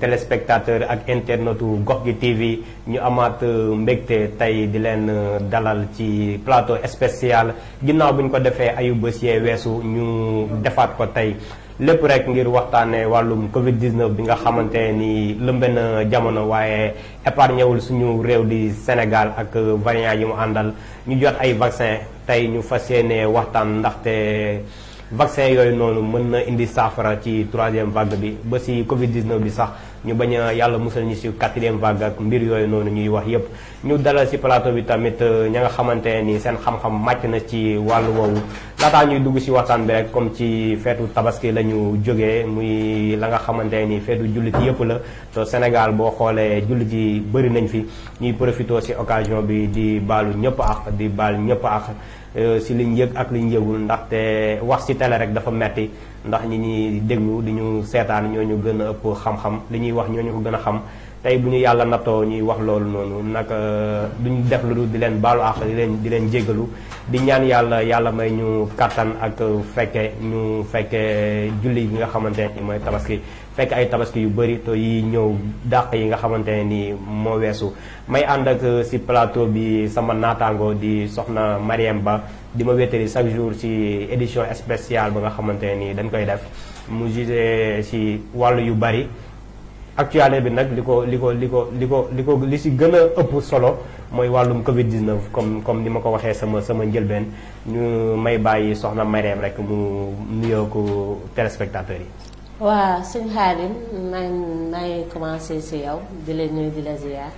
téléspectateur ak internetu Gox gi TV ñu amaat mbégte tey di leen dalal ci plateau spécial ginnaaw bu ñu ko defee ayu bés yee weesu ñu defaat ko tey lépp rek ngir waxtaanee wàllum Covid 19 bi nga xamante ni lëmbe na jamono waaye épargné wul suñu réew di Sénégal ak variant yi mu àndal ñu jot ay vaccin tey ñu fas yéene waxtaan ndaxte vaccin yooyu noonu mën na indi saafara ci 3e vague bi ba si Covid 19 bi sax ñu bañ a yàlla musal ñu si 4e vague ak mbir yooyu noonu ñuy wax yépp ñu dalal si plateau bi tamit ña nga xamante ni seen xam-xam màcc na ci wàllu woowu laataa ñuy dugg si waxtaan bi rek comme ci feetu tabaski la ñu jógee muy la nga xamante ni feetu jullit yépp la te Sénégal boo xoolee jullit yi bëri nañ fi ñuy profité si occasion bi di baalu ñëpp ak di baal ñëpp ak si liñ yëg ak liñ yëgul ndaxte wax si télé rek dafa metti ndax ñi ñuy déglu di ñu seetaan ñoo ñu gën a ëpp xam-xam li ñuy wax ñoo ñu ko gën a xam tey bu ñu yàlla nattoo ñuy wax loolu noonu nag duñ def lu di leen baalu ak di leen jéggalu di ñaan yàlla may ñu kattan ak ñu fekke julli gi nga xamante ni mooy tabaski fekk ay tabaski yu bëri te yi ñëw dàq yi nga xamante ne ni moo weesu may ànd ak si plateau bi sama naataango di soxna Marième Ba di ma wéttali chaque jour si édition spéciale ba nga xamante ne ni dañ koy def mu jugé si wàllu yu bëri actualité bi nag li si gën a ëpp solo mooy wàllum Covid 19 comme ni ma ko waxee sama njëlbeen ñu may bàyyi soxna Marième rek mu nuyoo ko téléspectateurs yi. waaw sëñ Khadim maa ngi commencé si yow di leen nuyu di la ziar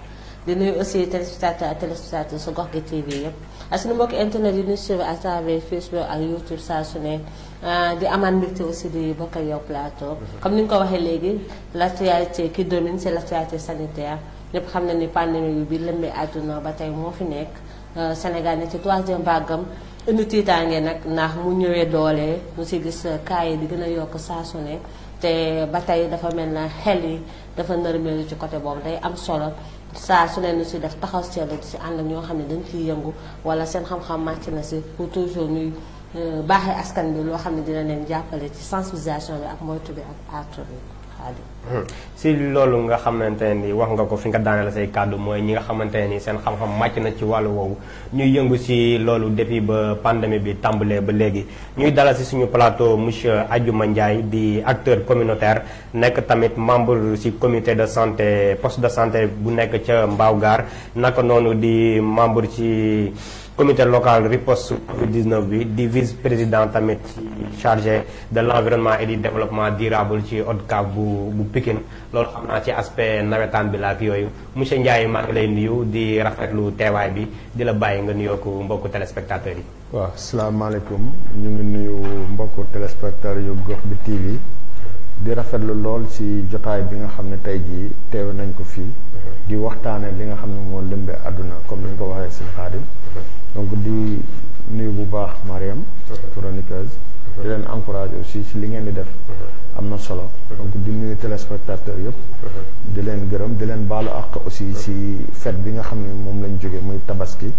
di nuyu aussi téléspectateur su Gox gi TV yëpp ak suñu mbokki internet yi ñu suivre à travers Facebook ak YouTube saa su ne di amaat mbégte aussi di bokk ak yow plateau. comme ni nga ko waxee léegi l'actualité qui domine c'est l'actualité sanitaire ñëpp xam na ni pandémie bi lëmbee àdduna ba tey moo fi nekk Sénégal ne ci 3e vague am indi tiitaange nag ndax mu ñëwee doole mu si gis cas yi di gën a yokk saa su ne te ba tey dafa mel na xel yi dafa nërmeelu ci côté boobu day am solo saa su ne nu si def taxaw seetlu di si ànd ak ñoo xam ne dañ ciy yëngu wala seen xam-xam màcc na si pour toujours ñuy baaxee askan bi loo xam ne dina leen jàppale ci sensibilisation bi ak moytu bi ak aartu bi si loolu nga xamante ni wax nga ko fi nga daaneel say kàddu mooy ñi nga xamante ni seen xam-xam màcc na ci wàllu woowu ñuy yëngu si loolu depuis ba pandémie bi tàmbalee ba léegi ñuy dalal si suñu plateau monsieur Adjouma Ndiaye di acteur communautaire nekk tamit membre si comité de santé poste de santé bu nekk ca Mbao Gare naka noonu di membre ci comité local riposte Covid-19 bi di vice-président tamit chargé de l'environnement et du développement durable ci ODCAV bu Pikine loolu xam naa ci aspect nawetaan bi la ak yooyu monsieur Ndiaye maa ngi lay nuyu di rafetlu teewaay bi di la bàyyi nga nuyoo ko mbokku téléspectateurs yi. waaw asalaamaaleykum ñu ngi nuyu mbokku téléspectateurs yu Gox bi TV di rafetlu lool ci jotaay bi nga xam ne tey jii teew nañ ko fii di waxtaane li nga xam ne moo lëmbe àdduna comme ni ñu ko waxee ci Xaadim donc di nuyu bu baax Mariam chroniqueuse di leen encourager aussi ci li ngeen di def am na solo donc di nuyu téléspectateurs yëpp di leen gërëm di leen baalu àq aussi ci fête bi nga xam ne moom lañ jóge muy tabaski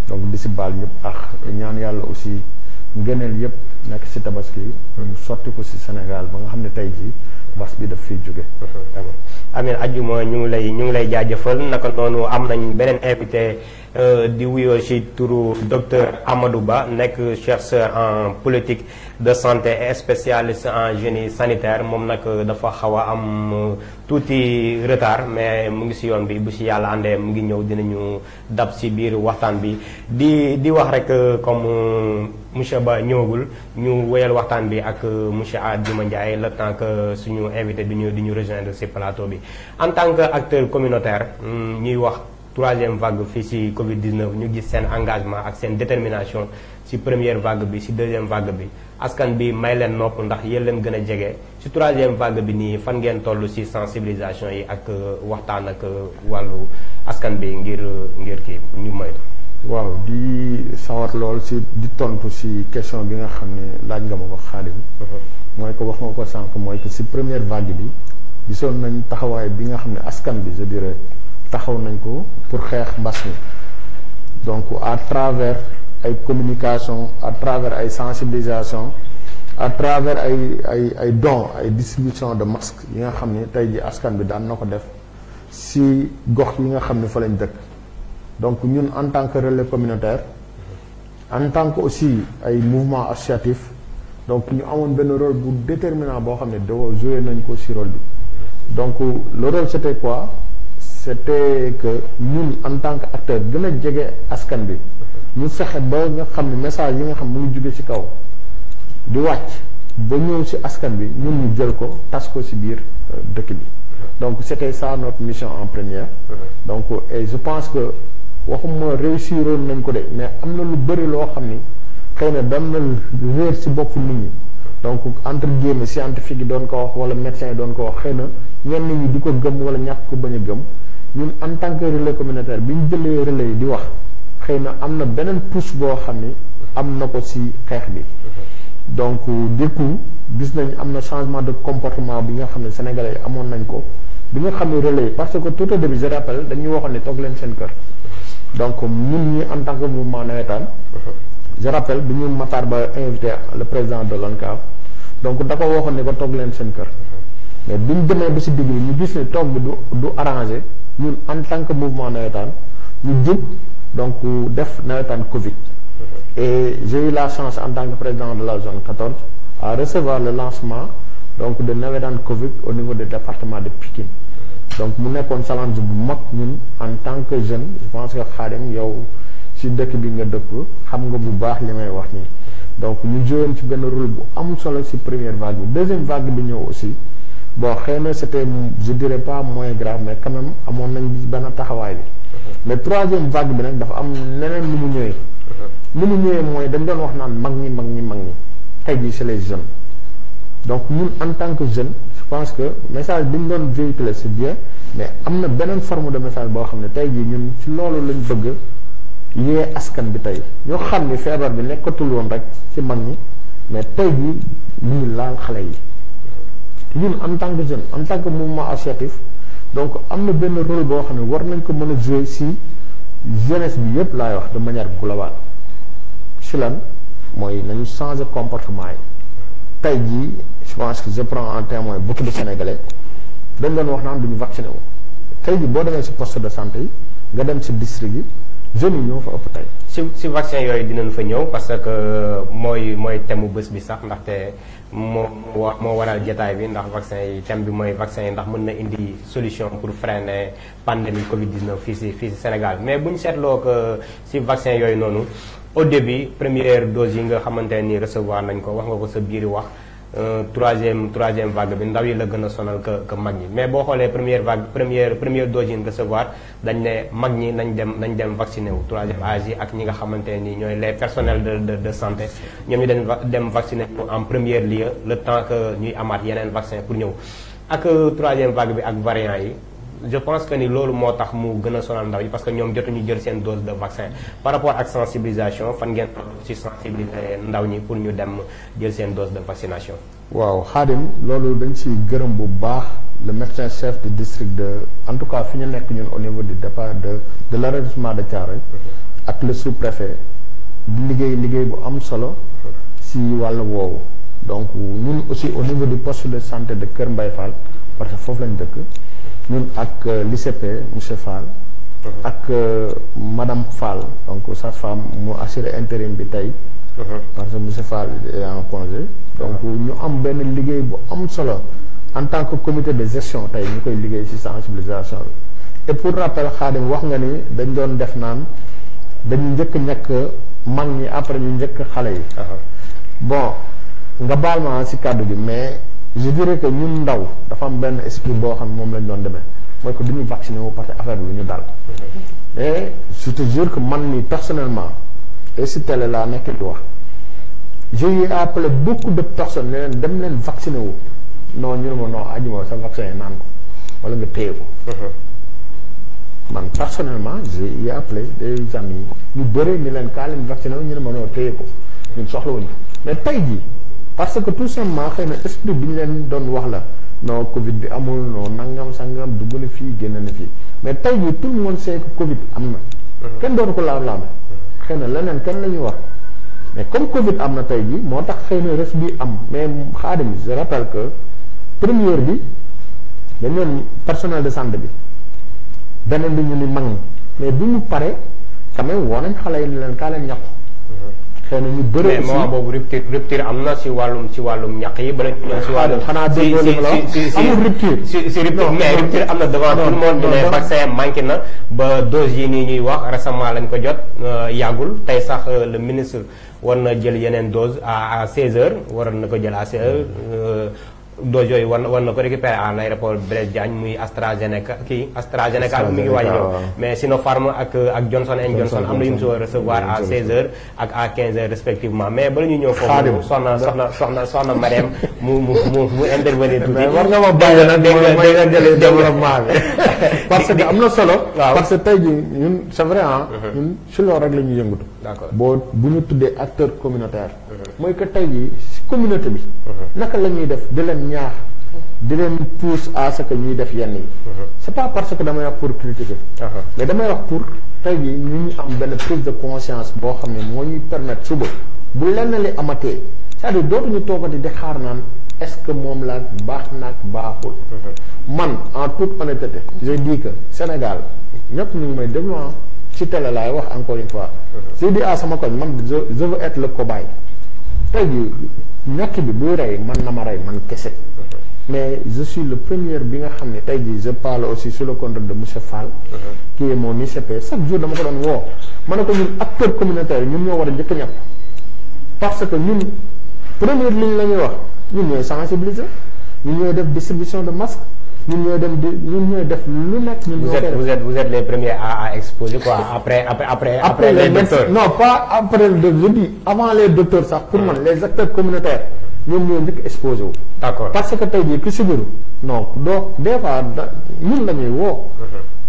donc di ci baal ñëpp àq di ñaan yàlla aussi ngëneel yëpp nekk ci tabaski ñu sotti ko ci Sénégal ba nga xam ne tey jii bas bi daf fiy jóge Amin Adjouma ñu ngi lay jaajëfal naka noonu am nañ beneen invité di wuyoo ci turu docteur Amadou Ba nekk chercheur en politique de santé et spécialiste en génie sanitaire moom nag dafa xaw a am tuuti retard mais mu ngi ci yoon bi bu ci yàlla àndee mu ngi ñëw dinañu dab ci biir waxtaan bi di wax rek comme monsieur Ba ñëwagul ñu wéyal waxtaan bi ak monsieur Adjouma Ndiaye le temps que suñu invité di ñu rejoindre ci plateau bi en tant que acteur communautaire ñuy wax 3e vague fii ci Covid 19 ñu gis seen engagement ak seen détermination ci première vague bi ci 2e vague bi askan bi may leen nopp ndax yéen leen gën a jege ci 3e vague bi nii fan ngeen toll ci sensibilisation yi ak waxtaan ak wàllu askan bi ngir kii ñu moytu. waaw di sawar lool ci di tontu ci question bi nga xam ne laaj nga ma ko Xaadim mooy ko wax nga ko sànq mooy que ci première vague bi gisoon nañ taxawaay bi nga xam ne askan bi je dirais taxaw nañ ko pour xeex mbas mi donc à travers ay communication à travers ay sensibilisation à travers ay dons ay distribution de masques yi nga xam ni tey ji askan bi daan na ko def si gox yi nga xam ne fa lañ dëkk donc ñun en tant que relais communautaire en tant que aussi ay mouvement associatif donc ñu amoon benn rôle bu déterminant boo xam ne doo joué nañ ko si rôle bi donc le rôle c'était quoi c'était que ñun en tant que acteur gën a jege askan bi ñu fexe ba nga xam ne message yi nga xam mu ngi jóge ci kaw di wàcc ba ñëw ci askan bi ñun ñu jël ko tas ko ci biir dëkk bi donc c'était ça notre mission en première donc et je pense que waxuma réussir woon nañ ko de mais am na lu bëri loo xam ni xëy na dem na réer ci bopp nit ñi donc entre guillemets scientifique yi doon ko wax wala médecin yi doon ko wax xëy na ñenn ñi di ko gëm wala ñàkk ko bañ a gëm ñun en tant que relais communautaire bi ñu jëlee relais yi di wax xëy na am na beneen touche boo xam ni am na ko ci xeex bi donc du coup gis nañ am na changement de comportement bi nga xam ne sénégalais yi amoon nañ ko bi nga xam ne relais yi parce que tout au début je rappelle dañuy waxoon ne toog leen seen kër donc ñun ñi en tant que mouvement nawetaan je rappelle bi ñu Matar Ba invité le président de l'ONCAV donc da ko waxoon ne ko toog leen seen kër mais bi ñu demee ba ci digg bi ñu gis ne toog bi du arrangé ñun en tant que mouvement nawetaan ñu jub donc def nawetaan Covid et j'ai eu la chance en tant que président de la zone 14 à recevoir le lancement donc de nawetaan Covid au niveau du département de Pikine donc mu nekkoon challenge bu mag ñun en tant que jeune je pense que Khadim yow ci dëkk bi nga dëkk xam nga bu baax li may wax nii donc ñu joué ci benn rôle bu am solo ci première vague bi deuxième vague bi ñëw aussi bon xëy na c'était je dirais pas moins grave mais quand même amoon nañ benn taxawaay bi mais troisième vague bi nag dafa am neneen lu mu ñëwee lu mu ñëwee mooy dañ doon wax naan mag ñi tey jii c'est les jeunes donc ñun en tant que jeune je pense que message bi ñu doon véhiculer c'est bien mais am na beneen forme de message boo xam ne tey jii ñun ci loolu lañ bëgg yee askan bi tey ñoo xam ni feebar bi nekkatul woon rek ci mag ñi mais tey jii ñu ngi laal xale yi ñun en tant que jeune en tant que mouvement associatif donc am na benn rôle boo xam ne war nañ ko mën a jouer ci jeunesse bi yépp laay wax de manière globale ci lan mooy nañu changer comportement yi tey jii je pense que je prends en témoin beaucoup de Sénégalais dañ doon wax naan duñu vacciné wu tey jii boo demee ci poste de santé yi nga dem ci district yi jeunes yi ñoo fa ëpp tey. ci vaccin yooyu dinañ fa ñëw parce que mooy thème mu bés bi sax ndaxte moo waral jotaay bi ndax vaccin yi thème bi mooy vaccin yi ndax mën na indi solution pour freiner pandémie Covid-19 fii ci Sénégal mais bu ñu seetloo que ci vaccin yooyu noonu au début première dose yi nga xamante ni recevoir nañ ko wax nga ko sa biir wax troisième vague bi ndaw yi la gën a sonal que mag ñi mais boo xoolee première vague première dose yi recevoir dañ ne mag ñi nañ dem vacciné wu troisième âge yi ak ñi nga xamante ni ñooy les personnels de santé ñoom ñu dem vacciné en premier lieu le temps que ñuy amaat yeneen vaccin pour ñëw ak troisième vague bi ak variant yi je pense que ni loolu moo tax mu gën a sonal ndaw yi parce que ñoom jotuñu jël seen dose de vaccin par rapport ak sensibilisation fan ngeen ci sensibiliser ndaw ñi pour ñu dem jël seen dose de vaccination. waaw Khadim loolu dañ ci gërëm bu baax le médecin chef du district de en tout cas fi ñu nekk ñun au niveau du départ de l'arrondissement de Thiaroye ak le sous-préfet di liggéey bu am solo ci wàllu woowu donc ñun aussi au niveau du poste de santé de Kër Mbaye Fall parce que foofu lañ dëkk. ñun ak l'ICP monsieur Fall ak madame Fall donc sage-femme mu assuré intérim bi tey parce que monsieur Fall est en congé donc ñu am benn liggéey bu am solo en tant que comité de gestion tey ñu koy liggéey ci sensibilisation bi et pour rappel Khadim wax nga ni dañ doon def naan dañu njëkk ñekk mag ñi après ñu njëkk xale yi bon nga baal ma ci kàddu gi mais je dirais que ñun ndaw dafa am benn esprit boo xam ne moom lañ doon demee mooy que duñu vacciné wu parce que affaire bi ñu dal et je te jure que man nii personnellement et si télé laa nekk di wax j'ai appelé beaucoup de personnes ne leen dem leen vacciné wu non ñu ne ma non ajuma sa vaccin yi naan ko wala nga téye ko man personnellement j'ai appelé des amis ñu bëri ni leen kaa leen vacciné wu ñu ne ma non téye ko ñun soxlawuñu mais tey jii parce que tout simplement xëy na esprit bi ñu leen doon wax la non Covid bi amul non nangam sangam dugg na fii génn na fii mais tey jii tout le monde sait que Covid am na. kenn doon ko laam-laame xëy na leneen kenn la ñuy wax mais comme Covid am na tey jii moo tax xëy na res bi am mais Khadim je rappelle que première bi dañu doon personnel de santé bi beneen bi ñu ni mag mais bi ñu pare quand même woo nañ xale yi ni leen kaa leen ñàkku xëy na ñu bëri mais moment boobu rupture am na si wàllum ñàkk yi bala ñu ñëw si wàllum xanaa déggoo li ma la wax amul rupture si rupture mais rupture am na devant tout le monde ne vaccin manqué na ba dose yi nii ñuy wax récemment lañ ko jot yàggul tey sax le ministre war na jël yeneen dose à 16h waroon na ko jël à 16h dose yooyu war na ko récupérer à l'aéroport Blaise Diagne muy AstraZeneca mi ngi waaj a ñëw mais Sinopharm ak Johnson & Johnson am na yu mu soo recevoir à 16h ak à 15h respectivement mais bala ñu ñëw foofu soxna Mariam mu intervenir tuuti. mais war nga ma bàyyi nag mooy nga jëlee développement bi parce que am na solo. parce que tey jii ñun c'est vrai ñun si loolu rek la ñuy yëngatu. d'accord bu ñu tuddee acteur communautaire. mooy que tey jii si communauté bi. naka la ñuy def di leen ñaax di leen pousse à ce que ñuy def yenn yi. c'est pas parce que damay wax pour critiquer. mais damay wax pour tey jii ñu am benn prise de conscience boo xam ne moo ñuy permettre suba bu lenn li amatee c'est-à-dire dootuñu toogati di xaar naan est-ce que moom la baax naag baaxul. man en toute honnêteté je dis que Sénégal ñëpp ñu ngi may déglu ci télé laay wax encore une fois. je dis à sama koñ man je veux être le cobaye. tey jii ñàkk bi buy rey man na ma rey man kese. mais je suis le premier bi nga xam ne tey jii je parle aussi sur le compte de monsieur Fall. qui est mon ICP chaque jour dama ko doon woo. ma ne ko ñun acteurs communautaires ñun ñoo war a njëkk a ñàkk parce que ñun première ligne la ñuy wax ñun ñooy sensibiliser ñun ñooy def distribution de masques ñun ñooy def lu nekk. ñun vous êtes les premiers à exposer quoi après les docteurs. non pas après je dis avant les docteurs sax pour man les acteurs communautaires ñoom ñoo njëkk exposé wu. d'accord parce que tey jii ki sibiru non doo des fois ñun la ñuy woo.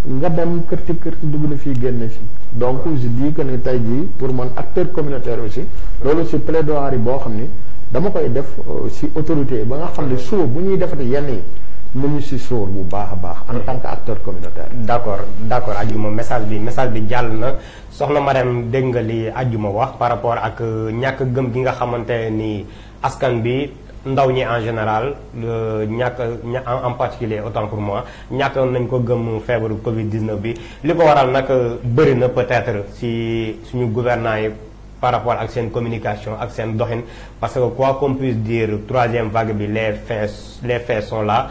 nga dem kërti dugg na fii génn fii. donc je dis que ne tey jii pour man acteur communautaire aussi loolu si plaidoirie boo xam ni dama koy def si autorité ba nga xam ne suba bu ñuy defati yenn yi nañu si sóor bu baax a baax en tant que acteur communautaire. d'accord Adjuma message bi jàll na soxna Marème dégg nga li Adjuma wax par rapport ak ñàkk gëm gi nga xamante ni askan bi ndaw ñi en général en particulier autant pour moi ñàkkoon nañ ko gëm feebaru Covid-19 bi li ko waral nag bëri na peut-être si suñu gouvernants yi par rapport ak seen communication ak seen doxin parce que quoi qu'on puisse dire troisième vague bi les faits sont là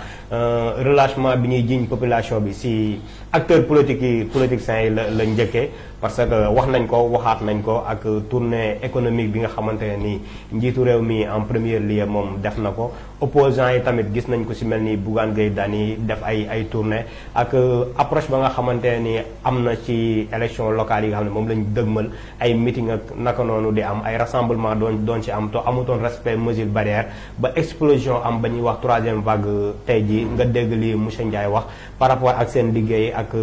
relâchement bi ñuy jiiñ population bi si acteurs politiciens yi la njëkkee parce que wax nañ ko waxaat nañ ko ak tournée économique bi nga xamante ne ni njiitu réew mi en premier lieu moom def na ko opposants yi tamit gis nañ ko si mel ni Bougane Gueye Dany def ay tournée ak approche ba nga xamante ne ni am na ci élection locale yi nga xam ne moom lañ dëgmal ay meeting ak naka noonu di am ay rassemblement doon ci am to amutoon respect mesure barrière ba explosion am ba ñuy wax troisième vague tey ji nga dégg li monsieur Ndiaye wax par rapport ak seen liggéey ak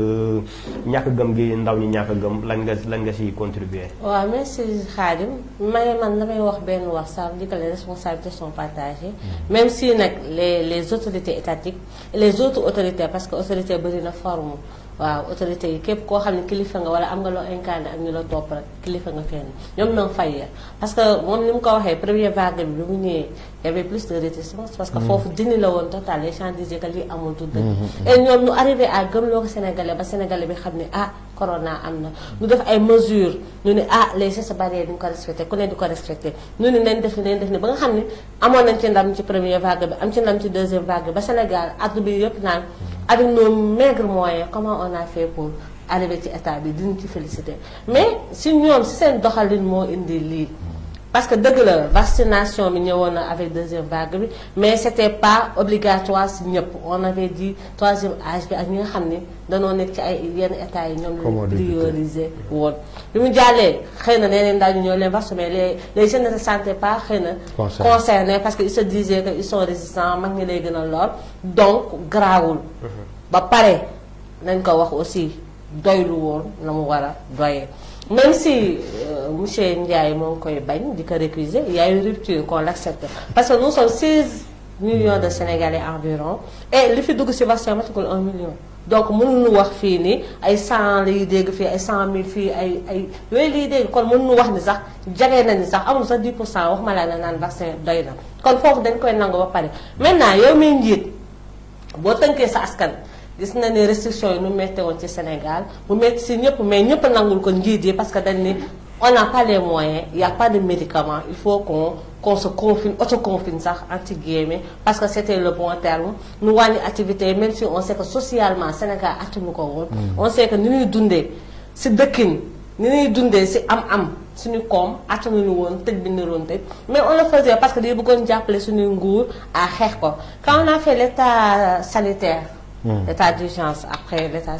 ñàkk gëm gi ndaw ñi ñàkk gëm lan nga si contribuer. waaw merci Khadim man damay wax benn wax ça veut dire que les responsabilités sont partagées. même si nag les autorités étatiques les autres autorités parce que autorité bëri na forme waaw autorités yi képp koo xam ne kilifa nga wala am nga loo incarné ak ñu la topp rek kilifa nga fenn ñoom na nga fay parce que moom ni mu ko waxee première vague bi mu ñëwee y avait plus de réticence parce que foofu dindi la woon total les gens disaient que lii amul tout dëgg et ñoom ñu arrivé à gëmloo ko Sénégalais ba Sénégalais bi xam ne corona am na ñu def ay mesures ñu ne les gestes barrières duñu ko respecté ku ne di ko respecté ñu ne nañ def ni ba nga xam ne amoon nañ ci ndam ci première vague bi am ci ndam ci deuxième vague bi ba Sénégal àdduna bi yëpp naan avec nos maigres moyens comment on a fait pour arriver ci état bi diñu ci féliciter mais si ñoom si seen doxalin moo indi lii parce que dëgg la vaccination bi ñëwoon na avec deuxième vague bi mais c'était pas obligatoire si ñëpp on avait dit troisième âge bi ak ñi nga xam ne danoo nekk ci ay yenn états yi ñoom lañu prioriser woon bi mu jàllee xëy na neneen ndaw ñu ñoo leen vacciner mais les jeunes ne se sentaient pas xëy na concernés parce que ils se disaient que ils sont résistants mag ñi lay gën a lor donc garaawul ba pare nañ ko wax aussi doylu woon na mu war a doyee même si monsieur Ndiaye moo ngi koy bañ di ko récuser il y a une rupture qu'on l'accepte parce que nous sommes 16 millions de Sénégalais environ et li fi dugg ci vaccin matagul 1 million donc mënuñu wax fii ni ay 100 lay dégg fii ay 100 000 fii ay yooyu lay dégg kon mënuñu wax ni sax jagee na ni sax amul sax 10% waxuma laa na naan vaccin doy na kon foofu dañ koy nangu ba pare. maintenant yow miy njiit boo tënkee sa askan gis na ni restriction yi nu méttee woon ci Sénégal mu métti si ñëpp mais ñëpp nangul ko njiit yi parce que dañ ni on n'a pas les moyens il y a pas de médicaments il faut qu'on se confine autoconfine sax entre guillemets parce que c'était le bon terme nu wàññi activité même si on sait que socialement Sénégal attanu ko woon. on sait que ni ñuy dundee si dëkkin ni ñuy dundee si am-am suñu koom attanuñu woon tëj bi niroon tëj mais on le faisait parce que dañu bëggoon jàppale suñuy nguur à xeex ko quand on a fait l'état sanitaire. l'état d'urgence après l'état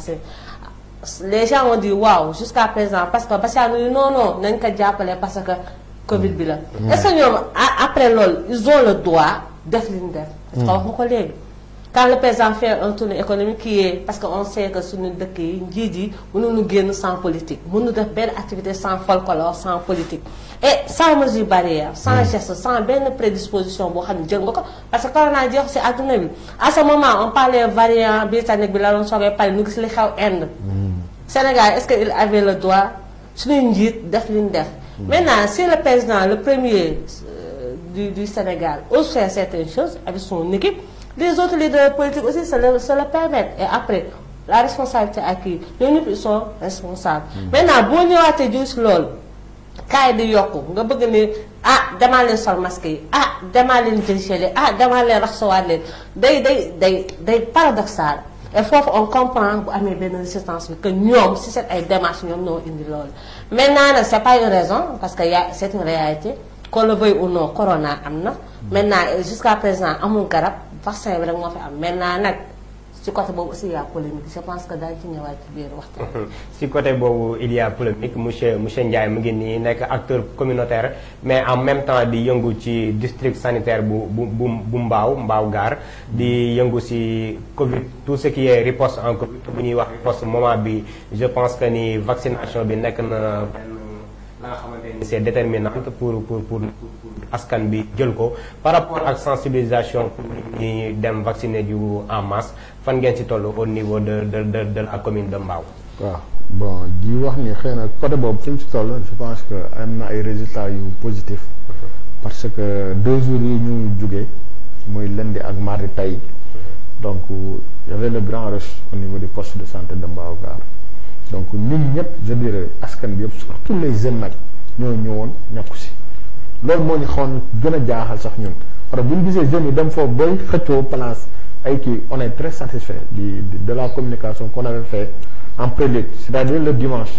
les gens ont dit waaw jusqu'à présent parce que Bachar ni non nañ ko jàppale parce que Covid bi la. est-ce que ñoom après loolu ils ont le droit def li ñu def. parce que wax nga ko léegi. quand le président fait un tournée économique qui est parce que on sait que suñu dëkk yi njiit yi mënuñu génn sans politique mënuñu def benn activité sans folklore sans politique. et sans mesure barrière sans geste sans benn prédisposition boo xam ne jël nga ko parce que corona jeex si adduna bi à ce moment on parlait variant britannique bi la doon soogee pare ñu gis li xew Inde. Sénégal est-ce que il avait le droit suñuy njiit def li ñu def. maintenant si le président le premier du Sénégal ose faire certaines choses avec son équipe les autres leaders politiques aussi se le permettent et après la responsabilité à qui ñoom ñëpp ils sont responsables. maintenant boo ñëwaatee jiw si loolu. kaay di yokku nga bëgg ni damaa leen sol masque yi damaa leen jël gel damaa leen raxasuwaat leen day paradoxal et foofu on comprend bu amee benn résistance bi que ñoom si seen ay démarches ñoom ñoo indi loolu. maintenant nag c'est pas une raison parce que c'est une réalité qu'on le veuille ou non corona am na. maintenant jusqu'à présent amul garab vaccin bi rek moo fi am maintenant nag. ci côté boobu aussi il y a polémique je pense que daal ci ñëwaat ci biir waxtaan. ci côté boobu il y a polémique monsieur Ndiaye mu ngi nii nekk acteur communautaire mais en même temps di yëngu ci district sanitaire bu Mbao Gare di yëngu ci Covid tout ce qui est riposte en Covid bu ñuy wax riposte moment bi je pense que ni vaccination bi nekk na benn la nga xamante ni c'est déterminante pour askan bi jël ko par rapport ak sensibilisation pour ñi dem vacciner ju en masse fan ngeen ci toll au niveau de la commune de Mbao. waaw bon di wax ni xëy na côté boobu fi mu ci toll je pense que am na ay résultats yu positif parce que 2 jours yi ñu jugee muy lundi ak mardi tey donc y avait le grand rush au niveau du poste de santé de Mbao Gare donc nit ñëpp je dirais askan bi yëpp surtout les jeunes nag ñoo ñëwoon ñàkku si loolu moo ñu xawoon gën a jaaxal sax ñun parce que bu ñu gisee jeunes yi dem foofu bay xëccoo place ay kii on est très satisfait de la communication qu'on avait fait en prélude c'est-à-dire le dimanche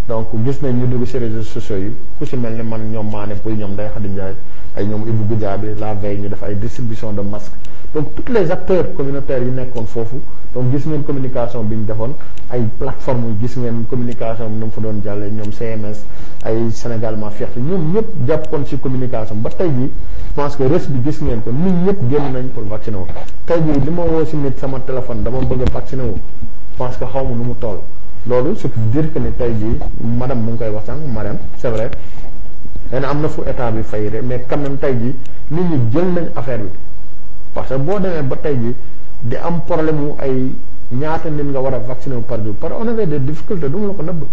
donc gis nañ ñu dugg ci réseaux sociaux yi ku ci mel ni man ñoom Mané Pouy ñoom Ndeye Khady Ndiaye ay ñoom Ibou Goudiaby la veille ñu def ay distribution de masques donc tous les acteurs communautaires yi nekkoon foofu donc gis ngeen communication bi ñu defoon ay plateforme gis ngeen communication bi nu mu fa doon jàllee ñoom CMS ay Sénégalement fierté ñoom ñëpp jàppoon ci communication ba tey jii je pense que res bi gis ngeen ko nit ñëpp génn nañ pour vacciner wu tey jii li ma woo ci nit sama téléphone dama bëgg a vacciner wu je pense que xaw ma nu mu toll loolu ce qui veut dire que ni tey jii madame mu ngi koy wax sànq Marème c'est vrai xëy na am na fu état bi fay de mais quand même tey jii nit ñi jël nañ affaire bi parce que boo demee ba tey jii di am problème mu ay ñaata nit nga war a vacciner wu par jour parce que on avait des difficultés du ma la ko nëbb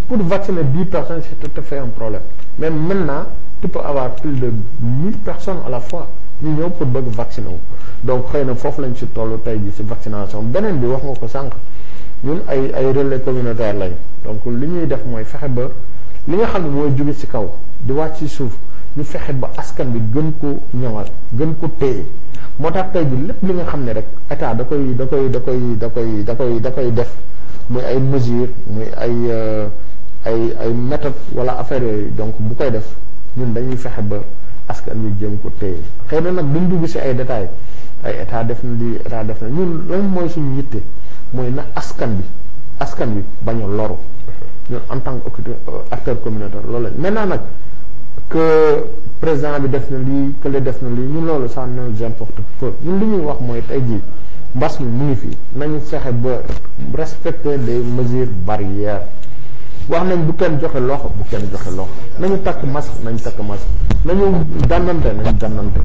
pour vacciner 10 personnes c'est tout à fait un problème mais maintenant tu peux avoir plus de 1000 personnes à la fois ñu ñëw pour bëgg vacciner wu donc xëy na foofu lañ ci toll tey jii ci vaccination beneen bi wax nga ko sànq ñun ay relais communautaire lañ donc li ñuy def mooy fexe ba li nga xam ne mooy jóge ci kaw di wàcc ci suuf ñu fexe ba askan bi gën ko ñëwal gën ko téye moo tax tey ji lépp li nga xam ne rek état da koy def muy ay mesures muy ay méthode wala affaire yooyu donc bu koy def ñun dañuy fexe ba askan bi jëm ko téye xëy na nag duñ dugg ci ay détails ay état def na lii état def na ñun lan mooy suñu yitte mooy na askan bi bañ a loru ñun en tant que acteur communautaire loolu la maintenant nag que président bi def na lii que le def na lii ñun loolu ça nous importe peu ñun li ñuy wax mooy tey jii mbas mi mu ngi fi nañu fexe ba respecter les mesures barrières wax nañ bu kenn joxe loxo bu kenn joxe loxo nañu takk masque nañ takk masque nañu dànnante nañ dànnante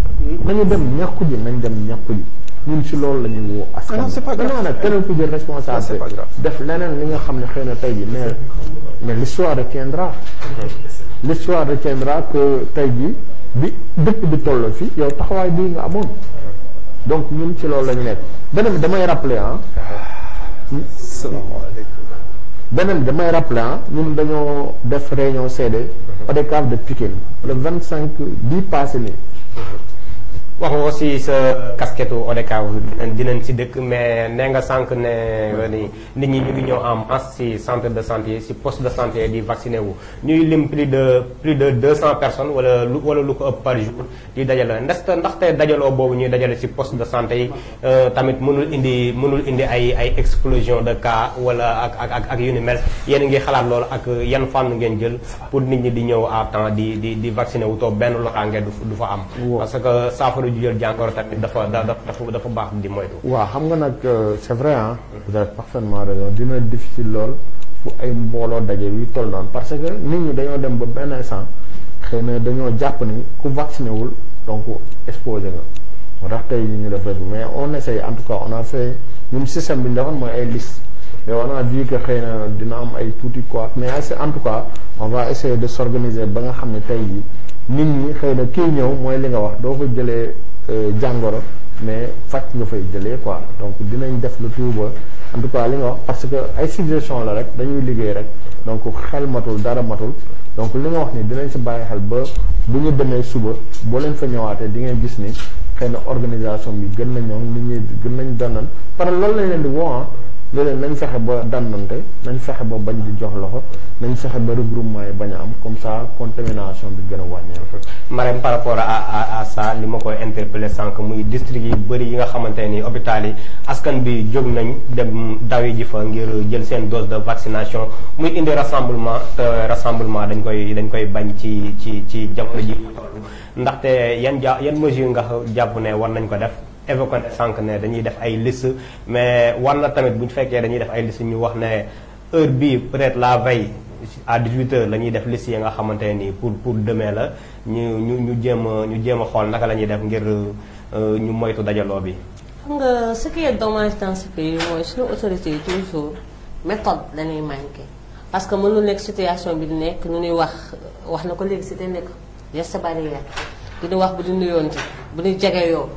nañu dem ñàkku ji nañ dem ñàkku ji ñun si loolu la ñuy woo askan danaa nag keneen ku jël responsabilité def leneen li nga xam ne xëy na tey ji mais l'histoire retiendra l'histoire retiendra que tey ji bi dëkk bi toll fii yow taxawaay bii nga amoon donc ñun ci loolu la ñu nekk beneen bi damay rappeler beneen bi damay rappeler ñun dañoo def réunion CD ODCAV de Pikine le 25 bii passé nii wax nga aussi sa casquette ODCAV dinañ si dëkk mais nee nga sànq ne nit ñi ñu ngi ñëw en masse si centre de santé si poste de santé di vacciné wu ñuy lim plus de 200 personnes wala lu ko ëpp par jour di dajale ndaxte dajaloo boobu ñuy dajale si poste de santé yi tamit mënul indi ay explosion de cas wala ak yu ni mel yéen ngi xalaat loolu ak yan fànn ngeen jël pour nit ñi di ñëw à temps di vacciné wu too benn loraange du fa am parce que saafara ju jël jàngoro tamit dafa baax di moytu. waaw xam nga nag c'est vrai vous avez parfaitement raison dina difficile lool fu ay mbooloo daje yu toll noonu parce que nit ñi dañoo dem ba benn instant xëy na dañoo jàpp ni ku vacciné wul donc exposé nga moo tax tey ñu def mais on essaye en tout cas on a fait ñun système bi ñu defoon mooy ay liste mais on a vu que xëy na dina am ay tuuti quoi mais en tout cas on va essayer de s'organiser ba nga xam ne tey jii nit ñi xëy na kii ñëw mooy li nga wax doo fa jëlee jàngoro mais faj nga fay jëlee quoi donc dinañ def le tout ba en tout cas li nga wax parce que ay suggestion la rek dañuy liggéey rek donc xel matul dara matul donc li nga wax ni dinañ si bàyyi xel ba bu ñu demee suba boo leen fa ñëwaatee di ngeen gis ni xëy na organisation bi gën na ñëw nit ñi gën nañ dannan parce que loolu lañ leen di woo léeg-léeg nañ fexe ba dannante nañ fexe ba bañ di jox loxo nañ fexe ba regroupement yi bañ a am comme ça contamination bi gën a wàññeeku. Marème par rapport à ça li ma koy interpellé sànq muy district yi bëri yi nga xamante ni hôpital yi askan bi jóg nañ dem dawi ji fa ngir jël seen dose de vaccination muy indi rassemblement te rassemblement dañ koy bañ ci jamono ji ndaxte yan mesure nga jàpp ne war nañ ko def. évoqué sànq ne dañuy def ay liste mais war na tamit bu ñu fekkee dañuy def ay liste ñu wax ne heure bii peut-être la veille à 18h la ñuy def liste yi nga xamante nii pour demain la ñu jéem a xool naka la ñuy def ngir ñu moytu dajaloo bi. xam nga ce qui est dommage dans ce pays mooy suñu autorité yi toujours méthode dañuy manqué parce que mënul nekk situation bi di nekk ñu ñuy wax na ko léegi c'était nekk geste barrière du ñu wax bu di nuyoonte bu ñuy jege yoo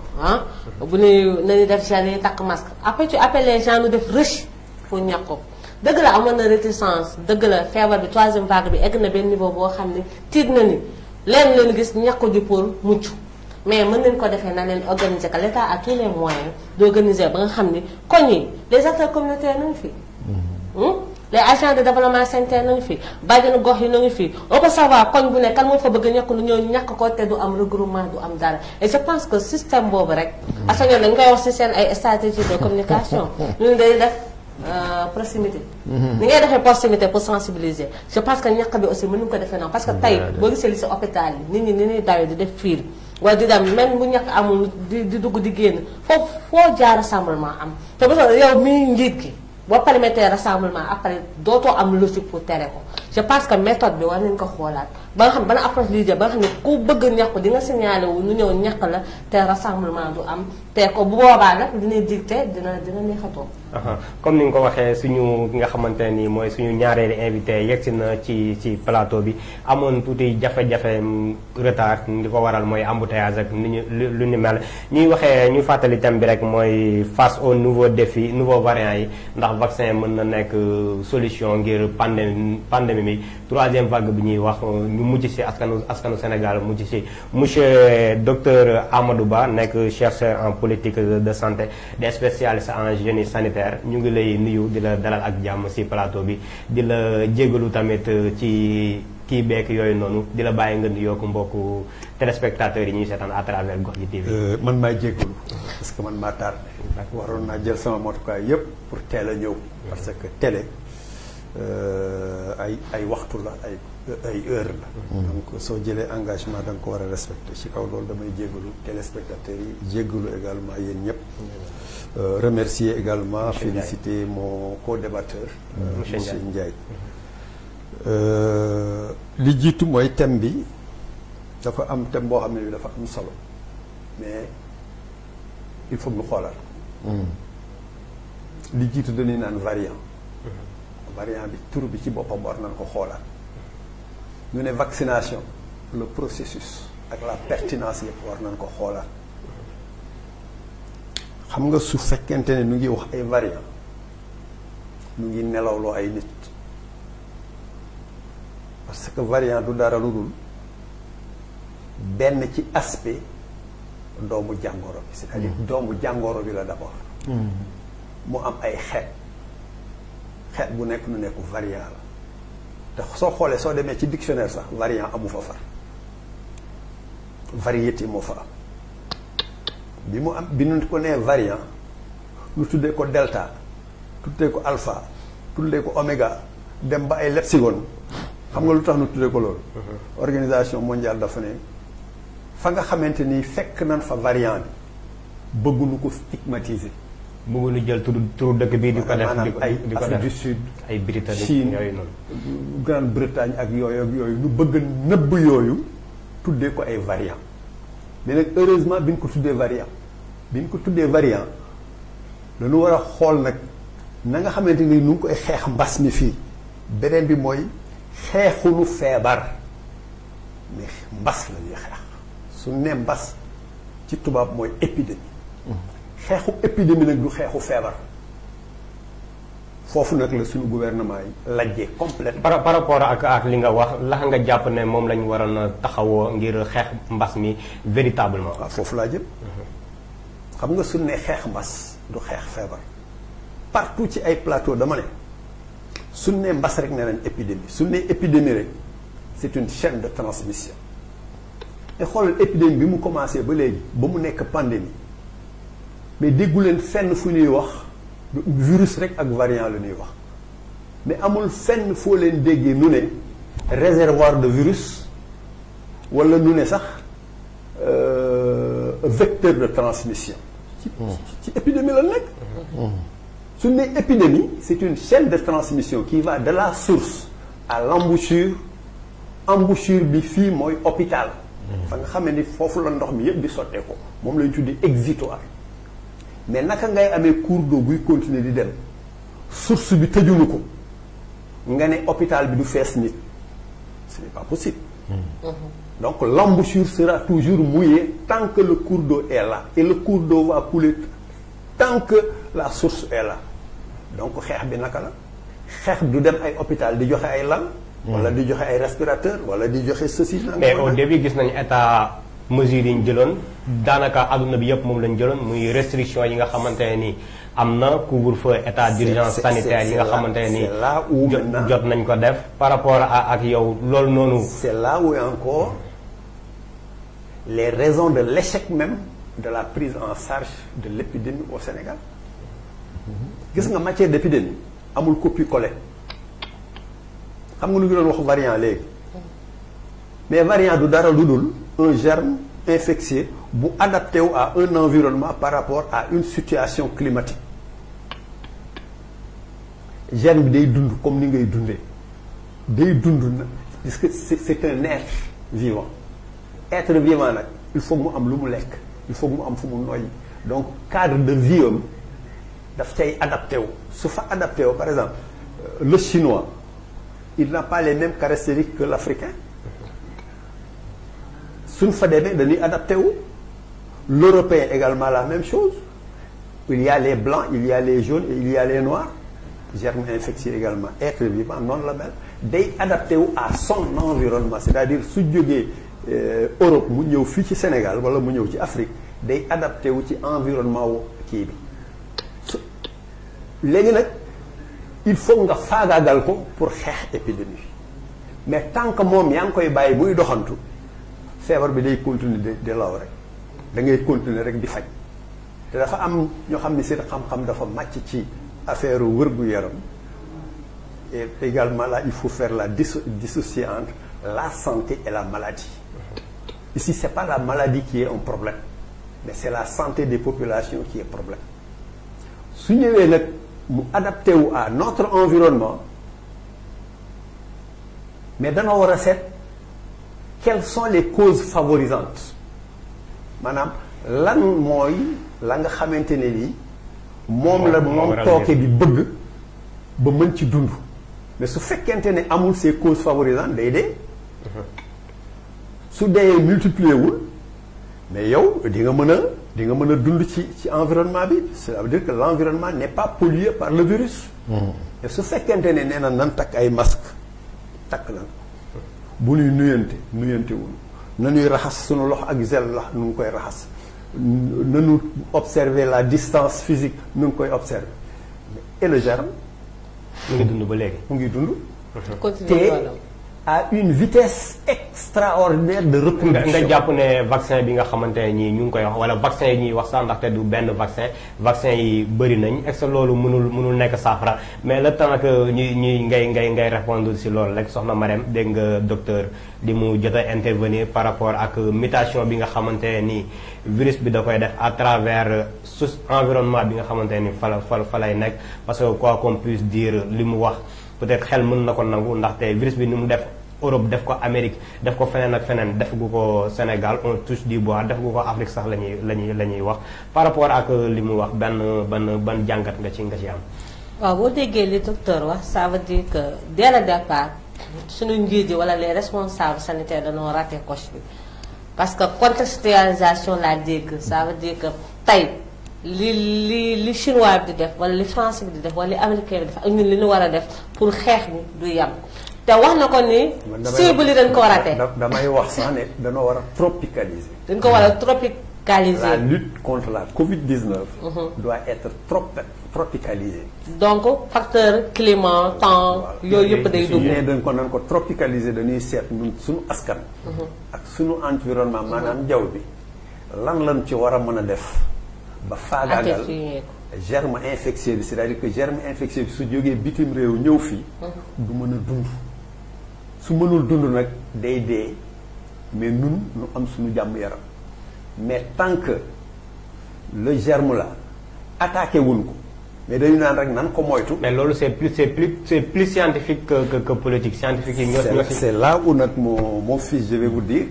bu ñuy nañu def gel yi takk masque après tu appelles les gens ñu def rush pour ñàkk ko dëgg la amoon na réticence dëgg la feebar bi troisième vague bi egg na benn niveau boo xam ne tiit na ni leen gis ñàkk ji pour mucc mais mën nañ ko defee na leen organiser que l'État a tous les moyens d'organiser ba nga xam ni koñ yi les acteurs communautaires nañu fi les agents de développement sanitaire nañu fi bàjjenu gox yi nañu fi on peut savoir koñ bu ne kan moo fa bëgg ñàkk lu ñëw ñàkk ko te du am regroupement du am dara et je pense que système boobu rek parce que dañ koy wax ci seen ay stratégie de communication ñun day def proximité ni ngay defee proximité pour sensibiliser je pense que ñàkk bi aussi mën nañu ko defee noonu parce que tey boo gisee li ci hôpital yi nit ñi ni ñuy dawee di def fiir wala di dem même bu ñàkk amul di dugg di génn foo jaar rassemblement am te ba yow mi njiit gi boo permettre rassemblement après dootoo am logique pour tere ko je pense que méthode bi war nañu ko xoolaat ba nga xam ban approche lii jël ba nga xam ne ku bëgg ñàkk di nga signalé wu ñu ñëw ñàkk la te rassemblement du am te ko bu boobaa nag dina dicté dina neexatoo. comme ni nga ko waxee suñu nga xamante ni mooy suñu ñaareelu invité yegsi na ci plateau bi amoon tuuti jafe-jafe retard li ko waral mooy embouteillage ak lu ni mel ñuy fàttali thème bi rek mooy face au nouveau défi nouveau variant yi ndax vaccin mën na nekk solution ngir pandémie bi troisième vague bi ñuy wax ñu mujj ci askanu Sénégal mujj ci monsieur docteur Amadou Ba nekk chercheur en politique de santé des spécialistes en génie sanitaire ñu ngi lay nuyu di la dalal ak jàmm ci plateau bi di la jégalu tamit ci kii beek yooyu noonu di la bàyyi nga nuyoo ko mbokku téléspectateurs yi ñuy seetaan à travers Gox-Ji TV. man maay jégalu parce que man maa tardé waroon naa jël sama motukaay yépp pour teel a ñëw parce que télé ay waxtu la ay heure la donc soo jëlee engagement da nga ko war a respecter ci kaw loolu damay jégalu téléspectateurs yi jégalu également yéen ñëpp remercier également féliciter mon co-débatteur monsieur Ndiaye li jiitu mooy thème bi dafa am thème boo xam ne bi dafa am solo mais il faut ñu xoolaat li jiitu dañuy naan variant bi tur bi ci boppam war nañ ko xoolaat ñu ne vaccination le processus ak la pertinence yëpp war nañ ko xoolaat xam nga su fekkente ne ñu ngi wax ay variant ñu ngi nelawloo ay nit parce que variant du dara lu dul benn ci aspect doomu jàngoro bi c'est-à-dire doomu jàngoro bi la d'abord mu am ay xeet bu nekk nu nekku variant la te soo xoolee soo demee ci dictionnaire sax variant amu fa far variété moo fa am bi nu ko nee variant nu tuddee ko delta tuddee ko alpha tuddee ko oméga dem ba ay lepsilon xam nga lu tax nu tuddee ko loolu organisation mondiale dafa ne fa nga xamante ni fekk nan fa variant bi bëgguñu ko stigmatiser bëgguñu jël turu dëkk bii di ko def maanaam ay di ko Afrique du def Sud ay Britannique Chine yooyu noonu Grande-Bretagne ak yooyu nu bëgg nëbb yooyu tuddee ko ay variant mais nag heureusement bi ñu ko tuddee variant dañu war a xool nag na nga xamante ni nu ngi koy xeex mbas mi fii beneen bi mooy xeexunu feebar mais mbas la ñuy xeex su ne mbas ci tubaab mooy épidémie xeexu épidémie nag du xeexu feebar foofu nag la suñu gouvernement yi lajjee complètement par rapport ak li nga wax lax nga jàpp ne moom lañu waroon a taxawoo ngir xeex mbas mi véritablement. waaw foofu laa jëm xam nga su ne xeex mbas du xeex feebar partout ci ay plateau dama ne su ne mbas rek ne nañ épidémie su ne épidémie rek c'est une chaîne de transmission te xoolal épidémie bi mu commencé ba léegi ba mu nekk pandémie mais déggu leen fenn fu ñuy wax virus rek ak variant la ñuy wax mais amul fenn foo leen déggee nu ne réservoir de virus wala nu ne sax vecteur de transmission ci épidémie la nekk su ne épidémie c'est une chaîne de transmission qui va de la source à l'embouchure embouchure bi fii mooy hôpital fa nga xam ni foofu la ndox mi yëpp di sottee ko moom lañ tuddi exutoire mais naka ngay amee cours d'eau buy continuer di dem source bi tëjuñu ko nga ne hôpital bi du fees nit ce n'est pas possible donc l'embouchure sera toujours mouillée tant que le cours d'eau est là et le cours d'eau va couler tant que la source est là donc xeex bi naka la xeex du dem ay hôpital di joxe ay lal wala di joxe ay respirateur wala di joxe ceci mais au début gis nañu état mesures yi ñu jëloon daanaka adduna bi yëpp moom lañ jëloon muy restriction yi nga xamante ne ni am na couvre-feu état d'urgence sanitaire yi nga xamante ne ni jot nañ ko def par rapport ak yow loolu noonu. c'est là où encore les raisons de l'échec même de la prise en charge de l'épidémie au Sénégal gis nga matière d'épidémie amul copie-coller xam nga lu ngi doon wax variant léegi mais variant du dara lu dul un germe infectieux bu adapté wu à un environnement par rapport à une situation climatique germe bi day dund comme ni ngay dundee day dund na parce que c'est un être vivant être vivant nag il faut mu am lu mu lekk il faut mu am fu mu noyyi donc cadre de vie am daf cay adapté wu su fa adapté wu par exemple le chinois il n'a pas les mêmes caractéristiques que l'africain suñ fa demee dañuy adapté wu l'européen également la même chose il y a les blancs il y a les jaunes et il y a les noirs germes infectieux également être vivant noonu la mel day adapté wu à son environnement c'est-à-dire su jógee Europe mu ñëw fii ci Sénégal wala mu ñëw ci Afrique day adapté wu ci environnement wu kii bi léegi nag il faut nga faagaagal ko pour xeex épidémie mais tant que moom yaa ngi koy bàyyi muy doxantu feebar bi day continuer de law rek da ngay continuer rek di faj te dafa am ñoo xam ne seen xam-xam dafa màcc ci affaire wër-gu-yaram et également là il faut faire la dissocier entre la santé et la maladie ici c'est pas la maladie qui est un problème mais c'est la santé des populations qui est problème su ñëwee nag mu adapté wu à notre environnement mais danoo war a seet quelles sont les causes favorisantes maanaam lan mooy la nga xamante ne nii moom tooke bi bëgg ba mën ci dund mais su fekkente ne amul ces causes favorisantes day dee su dee multiplier wul mais yow di nga mën a dund ci environnement bi ça veut dire que l'environnement n'est pas pollué par le virus et su fekkente ne nee na nan takk ay masque takk nan bu ñuy nuyantewul nañuy raxas sunu loxo ak gel la nu ngi koy raxas nañu observer la distance physique nu ngi koy observer et le germe mu ngi dund ba léegi mu ngi dund te à une vitesse extraordinaire de reproduction. nga jàpp ne vaccin bi nga xamante ne ñii ñu ngi koy wax wala vaccin yi ñuy wax sax ndaxte du benn vaccin yi bëri nañ est-ce que loolu mënul nekk saafara mais le temps que ñuy ngay répondre si loolu rek soxna Marème dégg nga docteur di mu jot a intervenir par rapport ak mutation bi nga xamante ne nii virus bi da koy def à travers environnement bi nga xamante ne nii fa lay nekk parce que quoi qu'on puisse dire li mu wax. peut-être xel mën na ko nangu ndaxte virus bi ni mu def Europe def ko Amérique def ko feneen ak feneen def gu ko Sénégal on touche du bois def gu ko Afrique sax la ñuy wax par rapport ak li mu wax ban jàngat nga ci am. waaw boo déggee li docteur wax ça veut dire que dès le départ suñu njiit yi wala les responsables sanitaires dañoo raté coche bi parce que contextualisation laa dégg ça veut dire que tey. li chinois bi di def wala li français bi di def wala li américain bi def ak ñun li ñu war a def pour xeex bi du yem te wax na ko ni cible yi dañ ko raté damay wax sax ne dañoo war a tropicaliser dañ ko war a tropicaliser la lutte contre la Covid-19 doit être tropicalisée donc facteur climat temps yooyu yëpp day dugg ne dañ ko tropicaliser dañuy seet ñun suñu askan ak suñu environnement maanaam jaww bi lan ci war a mën a def ba faagaagal germe infectieux bi c'est-à-dire que germe infectieux bi su jógee bitim réew ñëw fii du mën a dund su mënul dund nag day dee mais nun nu am suñu jàmm yaram mais tant que le germe là attaqué wuñ ko mais dañu naan rek nan ko moytu. mais loolu c'est plus scientifique que politique scientifique yi c'est là où nag mon fils je vais vous dire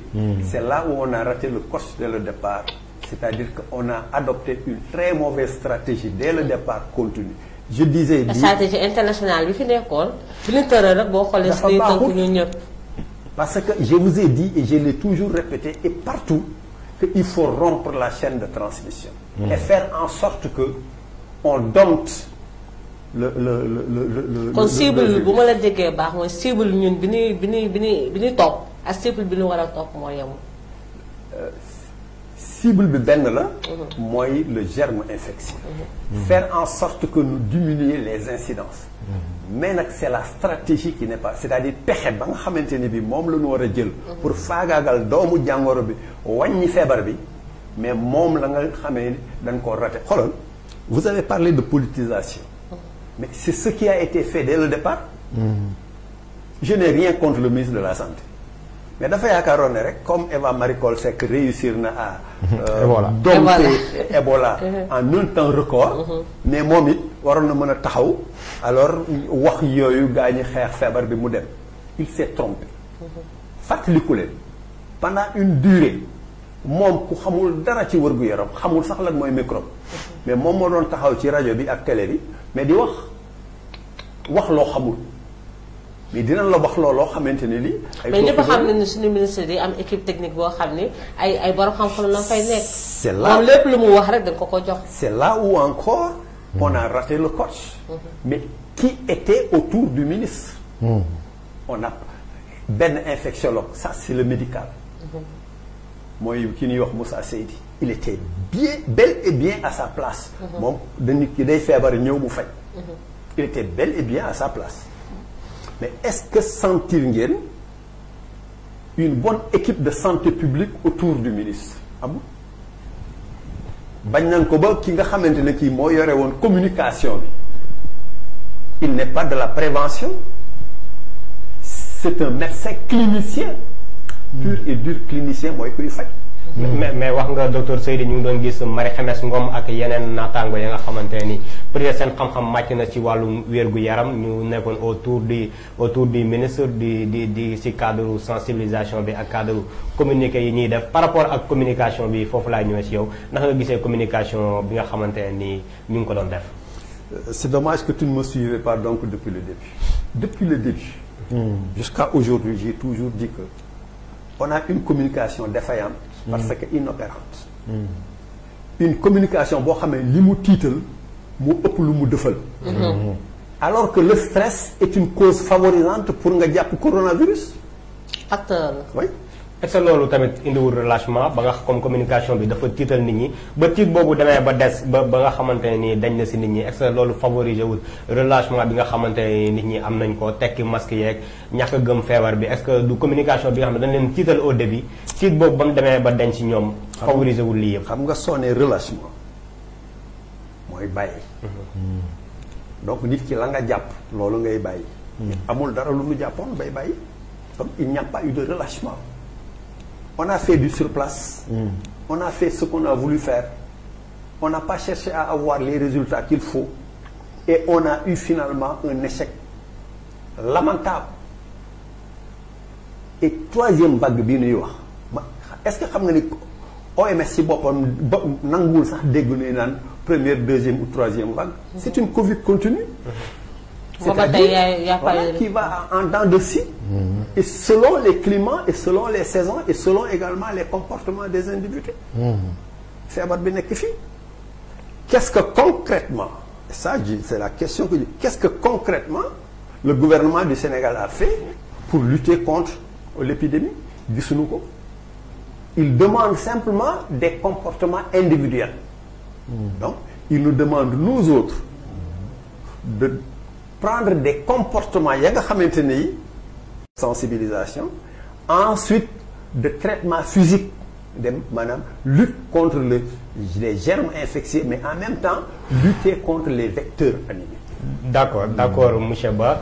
c'est là où on a raté le coche dès le départ. C'est-à-dire qu'on a adopté une très mauvaise stratégie dès le départ continu. Je disais. La stratégie internationale bi fi nekkoon. bi ñu tëral rek boo xoolee si tënk ñu ñëpp. parce que je vous ai dit et je l'ai toujours répété et partout qu'il faut rompre la chaîne de transmission. Et faire en sorte que on dompte le kon cible bu ma la déggee baax mooy cible ñun bi ñuy topp ak cible bi ñu war a topp moo yemul. cible bi benn la mooy le germe infectieux faire en sorte que nous diminuer les incidences mais nag c'est la stratégie qui n'est pas c'est-à-dire pexe ba nga xamante ni bi moom la ñu war a jël pour faagaagal doomu jàngoro bi wàññi feebar bi mais moom la nga xamee dañ koo raté xoolal vous avez parlé de politisation mais c'est ce qui a été fait dès le départ je n'ai rien contre le ministre de la Santé mais dafa yaakaaroon ne rek comme Eva Marie Coll Seck réussir na à dompter Ebola en un temps record mais moom it waroon na mën a taxaw alors wax yooyu gaa ñi xeex feebar bi mu dem il s'est trompé fàttaliku leen pendant une durée moom ku xamul dara ci wërgu-yaram xamul sax lan mooy microbe mais moom moo doon taxaw ci rajo bi ak télé bi mais di wax loo xamul mais dinañ la wax looloo xamante ne lii. mais ñëpp xam nañu ne suñu ministre yi am équipe technique boo xam ne ay borom xam-xam la fay nekk. c'est là moom lépp lu mu wax rek dañ ko jox. c'est là où encore on a raté le coche. mais qui était autour du ministre. on a benn infectiologue ça c'est le médical. mooy ki ñuy wax Moussa Seydi il était bel et bien à sa place. moom dañu ki day feebar ñëw mu faj. il était bel et bien à sa place. mais est-ce que sentir ngeen une bonne équipe de santé publique autour du ministre amul bañ nañ ko ba ki nga xamante ne kii moo yore woon communication bi il n'est pas de la prévention c'est un médecin clinicien pur et dur clinicien mooy kuy faj mais wax nga docteur Seydi ñu ngi doon gis Marie Khemesse Ngom ak yeneen naataango ya nga xamante ni peut-être seen xam-xam màcc na ci wàllu wér-gu-yaram ñu nekkoon autour du ministre di ci cadre sensibilisation bi ak cadre communiqué yi ñuy def par rapport ak communication bi foofu laay ñëwee ci yow ndax nga gisee communication bi nga xamante ni ñu ngi ko doon def. C'est dommage que tu ne me suivais pas donc depuis le début. Depuis le début, jusqu'à aujourd'hui, j'ai toujours dit que on a une communication défaillante parce que inopérante. Une communication boo xam ne li mu tiital mu ëpp lu mu dëfal. Alors que le stress est une cause favorisante pour nga jàpp coronavirus. Facteur la. Oui. est-ce que loolu tamit indiwul relâchement ba nga comme communication bi dafa tiital nit ñi ba tiit boobu demee ba des ba nga xamante ne nii dañ na si nit ñi est-ce que loolu favoriser wul relâchement bi nga xamante ne nit ñi am nañ ko tekki masque yeeg ñàkk a gëm feebar bi est-ce que du communication bi nga xam ne dañ leen tiital au début tiit boobu ba mu demee ba denc ci ñoom favoriser wul lii yëpp. xam nga sonné relâchement mooy bàyyi. donc nit ki la nga jàpp loolu ngay bàyyi. amul dara lu mu jàppoon bay bàyyi. donc il n'y a pas eu de relâchement. On a fait du surplace. On a fait ce qu'on a voulu faire. On n'a pas cherché à avoir les résultats qu'il faut. Et on a eu finalement un échec lamentable. Et troisième vague bi ñuy wax est-ce que xam nga ni OMS ci boppam ba nanguwul sax dégg nañu naan première deuxième ou troisième vague. C'est une Covid continue. C'est-à-dire voilà, qui va en dents de scie. Et selon les climats et selon les saisons et selon également les comportements des individus. feebar bi nekk fii. Qu'est-ce que concrètement, et ça c'est la question que je dis, qu'est-ce que concrètement le gouvernement du Sénégal a fait pour lutter contre l'épidémie? Gisuñu ko. Il demande simplement des comportements individuels. Donc il nous demande nous autres de prendre des comportements ya nga xamante ne yi sensibilisation, ensuite de traitement physique de maanaam lutte contre les germes infectieux mais en même temps lutter contre les vecteurs animés. D'accord monsieur Ba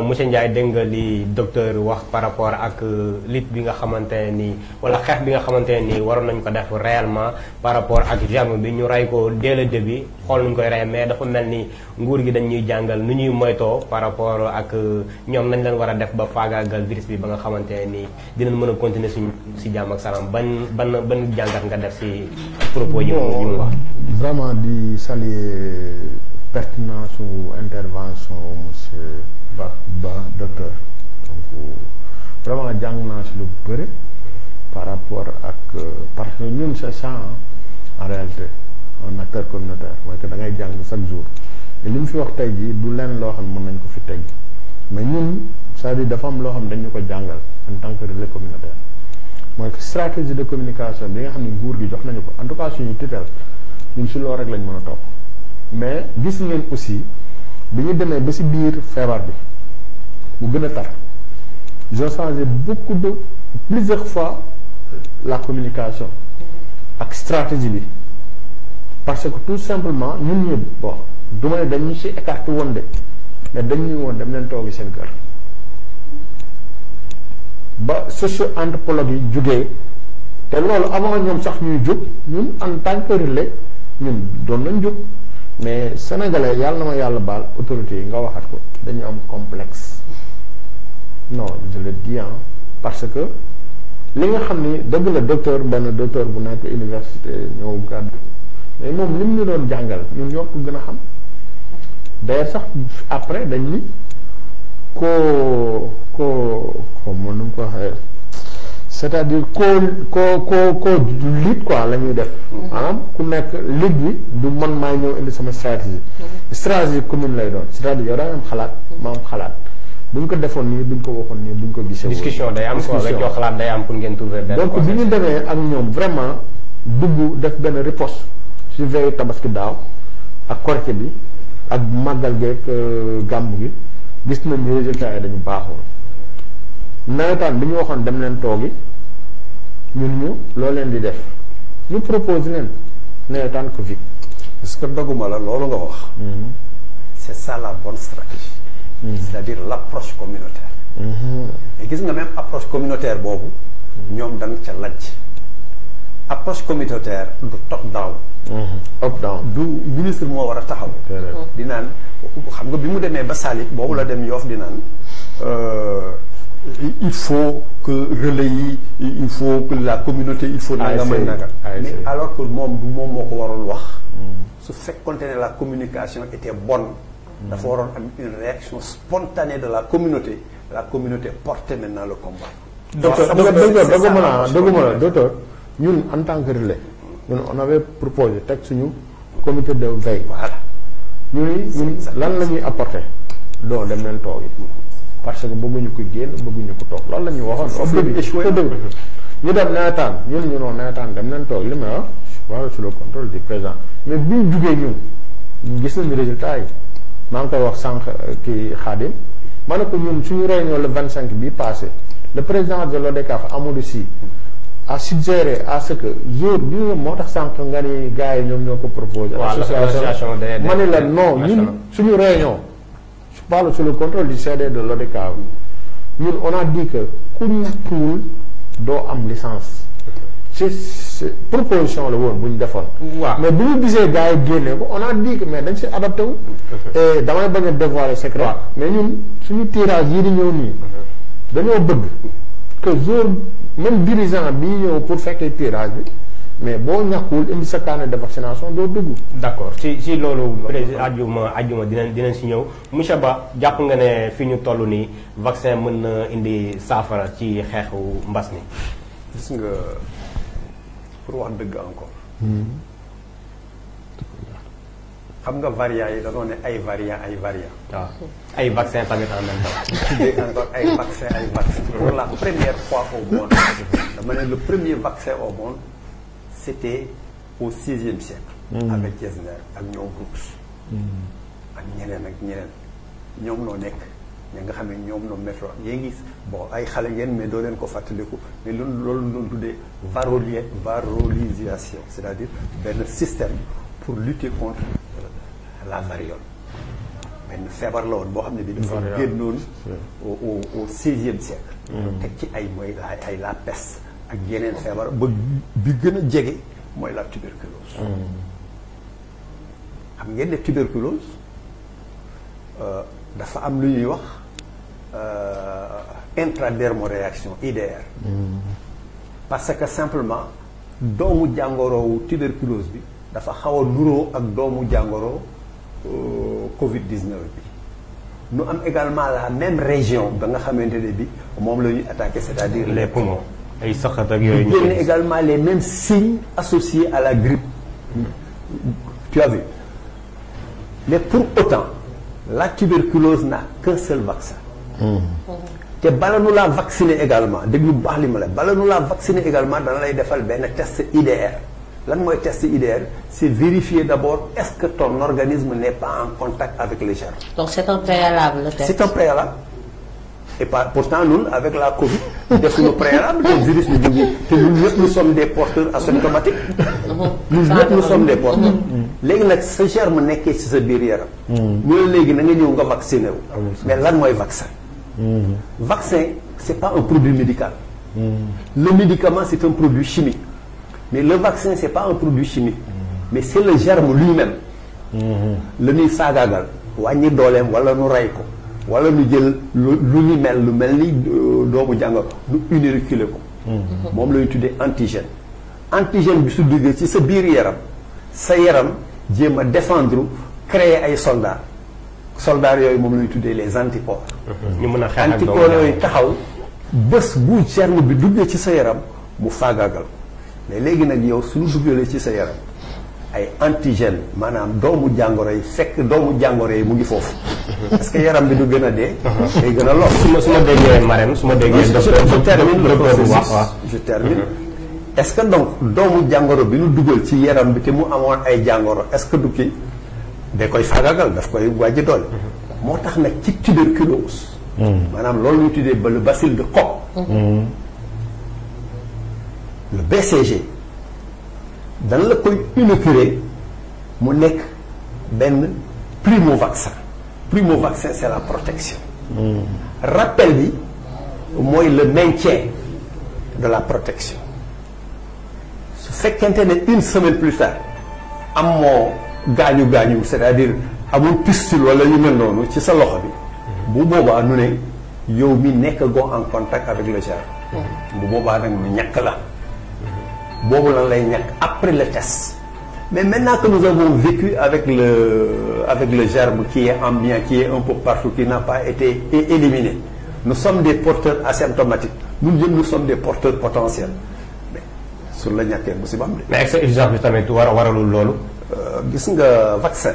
monsieur Ndiaye dégg nga li docteur wax par rapport ak lutte bi nga xamante ni wala xeex bi nga xamante ni waroon nañ ko def réellement par rapport ak germe bi ñu rey ko dès le début xool nuñ koy rey mais dafa mel ni nguur gi dañuy jàngal nu ñuy moytoo par rapport ak ñoom nañ leen war a def ba faagaagal virus bi ba nga xamante ni dinañ mën a continuer suñ si jàmm ak salaam ban jàngat nga def si propos yi mu wax. Vraiment di saluer pertinence ou intervention monsieur Ba docteur donc vraiment jàng naa si lu bëri par rapport ak parce que ñun c'est ça en réalité un acteur communautaire mooy que da ngay jàng chaque jour te li mu fi wax tey jii du leen loo xam ne mën nañ ko fi teg mais ñun c'est-à-dire dafa am loo xam ne dañu ko jàngal en tant que relais communautaire mooy que stratégie de communication bi nga xam ne nguur gi jox nañu ko en tout cas suñu tutelle ñun si loolu rek lañ mën a topp. mais gis ngeen aussi bi ñu demee ba ci biir feebar bi mu gën a tar ils ont changé plusieurs fois la communication ak stratégie bi parce que tout simplement ñun ñëpp bon du ma ne dañu ci écarté woon de mais dañuy woon dem leen toogi seen kër ba socio-anthropologue yi jógee te loolu avant ñoom sax ñuy jóg ñun en tant que relais ñun doon nañ jóg. mais sénégalais yàlla na ma yàlla baal autorités yi nga waxat ko dañu am complexe non je le dis parce que li nga xam ni dëgg la docteur benn docteur bu nekk université ñëw gàddu mais moom li mu ñu doon jàngal ñun ñoo ko gën a xam d'ailleurs sax après dañ ni ko mën nu ko waxee c'est-à-dire ko lutte quoi la ñuy def maanaam ku nekk lutte bi du man maay ñëw indi sama stratégie commune lay doon c'est-à-dire yow da nga am xalaat ma am xalaat buñ ko defoon nii buñ ko waxoon nii buñ ko gisee discussion day am quoi nga jox xalaat day am pour ngeen trouver benn donc bi ñu demee ak ñoom vraiment dugg def benn riposte ci veille tabaski daaw ak korité bi ak màggal geeg gàmmu gi gis nañ ni résultats yi dañu baaxoon nawetaan bi ñu waxoon dem leen toogi ñun ñu loo leen di def ñu propose leen nawetaan Covid. parce que doguma la loolu nga wax. c'est ça la bonne stratégie. C'est-à-dire l'approche communautaire. mais gis nga même approche communautaire boobu. ñoom dañ ca lajj. approche communautaire du top down. up down. du ministre moo war a taxaw. di naan xam nga bi mu demee ba Salib boobu la dem Yoff di naan il faut que relais yi il faut que la communauté il faut nangam ak nangam. mais alors que moom du moom moo ko waroon wax. su fekkoonte ne la communication était bonne. dafa waroon am une réaction spontanée de la communauté portait maintenant le combat. docteur ñun en tant que relais ñun on avait proposé teg suñu comité de veille. voilà ñun lan la ñuy apporter. doo dem leen toog yi parce que bëgguñu ko génn bëgguñu ko toog loolu la ñu waxoon. ñu dem nawetaan ñun ñu noonu nawetaan dem leen toog li may wax voilà sous le contrôle du président mais bi ñu jugee ñun gis nañu résultat yi maa ngi koy wax sànq kii Khadim ma ne ko ñun suñu réunion le 25 bii passé le président de l'ODCAV Amadou Sy a suggéré à ce que jour bi moo tax sànq nga ni gars yi ñoom ñoo ko proposé. association des ma ne la non ñun suñu réunion. je parle sous le contrôle du CD de l'ODCAV ñun on a dit que ku ñàkkuwul doo am licence. c'est proposition la woon bu ñu defoon. waaw mais bu ñu gisee gars yi génne ko on a dit que mais dañ si adapté wu. et damay bañ a dévoiler secret. mais ñun suñu tirage yii di ñëw nii. dañoo bëgg que jour même dirigeant bii ñëw pour fekkee tirage bi mais boo ñàkkul indi sa carnet de vaccination doo dugg. d'accord ci loolu président ajjuma dinañ si ñëw monsieur Ba jàpp nga ne fi ñu toll nii vaccin mën na indi saafara ci xeexu mbas mi. gis nga pour wax dëgg encore. xam nga variants yi dañoo ne ay variants. waaw ay vaccin tamit en même temps. tuddee encore ay vaccin. pour la première fois au monde dama ne le premier vaccin au monde c'était au 6e siècle. avec Jesner ak ñoom Brooks. ak ñeneen ñoom noo nekk ña nga xam ne ñoom noo météo yéen ngi bon ay xale ngeen mais doo leen ko fàttaliku mais loolu doon tuddee varrolisation c'est-à-dire benn système pour lutter contre la variole benn feebar la woon boo xam ne bi dafa génnoon au 16e siècle. teg ci ay mooy ay la peste ak yeneen feebar ba bi gën a jege mooy la tuberculose. xam ngeen ne tuberculose dafa am lu ñuy wax intradermoréaction IDR. parce que simplement doomu jàngorowu tuberculose bi dafa xaw a nuroo ak doomu jàngoro Covid-19 bi. ñu am également la même région ba nga xamante ne bi moom la ñuy attaqué c'est-à-dire les poumons ay saxat ak yooyu. ñu génne également les mêmes signes associés à la grippe. tu as vu mais pour autant la tuberculose n'a qu'un seul vaccin. te bala nu laa vacciner également déglu bu baax li ma la bala nu laa vacciner également dana lay defal benn test IDR. lan mooy test IDR c'est vérifier d'abord est-ce que ton organisme n'est pas en contact avec les germes. donc c'est un préalable le test. c'est un préalable et pourtant ñun avec la Covid defuñu préalable te virus bi jógee te ñun ñëpp nous sommes des porteurs asymptomatiques. ñun ñëpp nous sommes des porteurs. léegi nag sa germe nekkee ci sa biir yaram. ñu ne léegi na nga ñëw nga vacciné wu. mais lan mooy vaccin. vaccin c'est pas un produit médical. le médicament c'est un produit chimique. mais le vaccin c'est pas un produit chimique. mais c'est le germe lui-même. la ñuy faagaagal wàññi dooleem wala nu rey ko wala nu jël lu ñu lu mel ni doomu jàngoro nu uniréculer ko. moom la ñu tuddee antigène. antigène bi su duggee ci sa biir yaram sa yaram jéem a défendre créer ay soldats yooyu moom la ñu tuddee les anticorps. ñu mën a xeex ak anticorps yooyu taxaw bés bu germe bi duggee ci sa yaram mu faagaagal ko mais léegi nag yow suñu duggalee ci sa yaram ay antigène maanaam doomu jàngoro yi fekk doomu jàngoro yi mu ngi foofu est-ce que yaram bi du gën a dee. day gën a lor. su ma déggee Marème su ma déggee. je termine est-ce que donc doomu jàngoro bi nu dugal ci yaram bi te mu amoon ay jàngoro est-ce que du kii da koy faagagal daf koy wàjji doole. moo tax nag ci tuberculose. maanaam loolu ñu tuddee ba le bacille de Koch. le BCG dan la koy inoculer mu nekk benn primo-vaccin c'est la protection. rappel bi mooy le maintien de la protection su fekkente ne une semaine plus tard am moo gaañu c'est-à-dire amul pustule wala yu mel noonu ci sa loxo bi bu boobaa nu ne yow mi nekk goo en contact avec le germe bu boobaa nag nu ñàkk la boobu lan lay ñàkk après le test. Mais maintenant que nous avons vécu avec le germe qui est ambiant, qui est un peu partout, qui n'a pas été éliminé, nous sommes des porteurs asymptomatiques. Nous sommes des porteurs potentiels. Mais sur le ñàkkee musiba am de. mais est-ce que urgence bi tamit waralul loolu. gis nga vaccin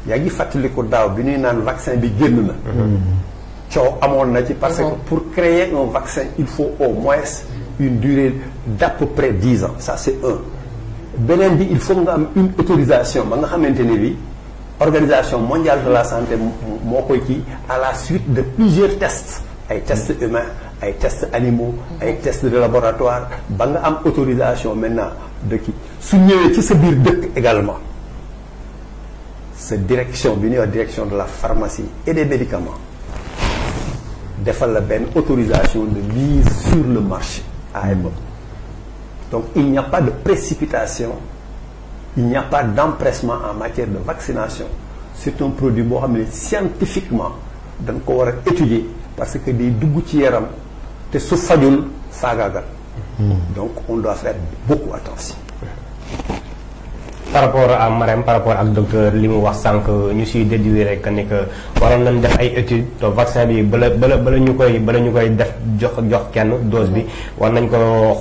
yaa ngi fàttaliku daaw bi ñuy naan vaccin bi génn na. coow amoon na ci parce que pour créer un vaccin il faut au moins une durée d'à peu près 10 ans ça c'est un. beneen bi il faut nga am une autorisation ba nga xamante ne bi organisation mondiale de la santé moo koy kii à la suite de plusieurs tests ay tests humains ay tests animaux ay tests de laboratoire ba nga am autorisation maintenant de kii su ñëwee ci sa biir dëkk également sa direction bi ñuy wax direction de la pharmacie et des médicaments defal la benn autorisation de mise sur le marché AME. Donc il n'y a pas de précipitation, il n'y a pas d'empressement en matière de vaccination. C'est un produit boo xam ne scientifiquement dañ ko war a étudier parce que day dugg ci yaram te su fajul faagaagal. Donc on doit faire beaucoup attention. Par rapport à Marème par rapport ak docteur li mu wax sànq ñu siy déduire rek ne que waroon nañ def ay études te vaccin bi bala ñu koy def jox kenn dose bi war nañ ko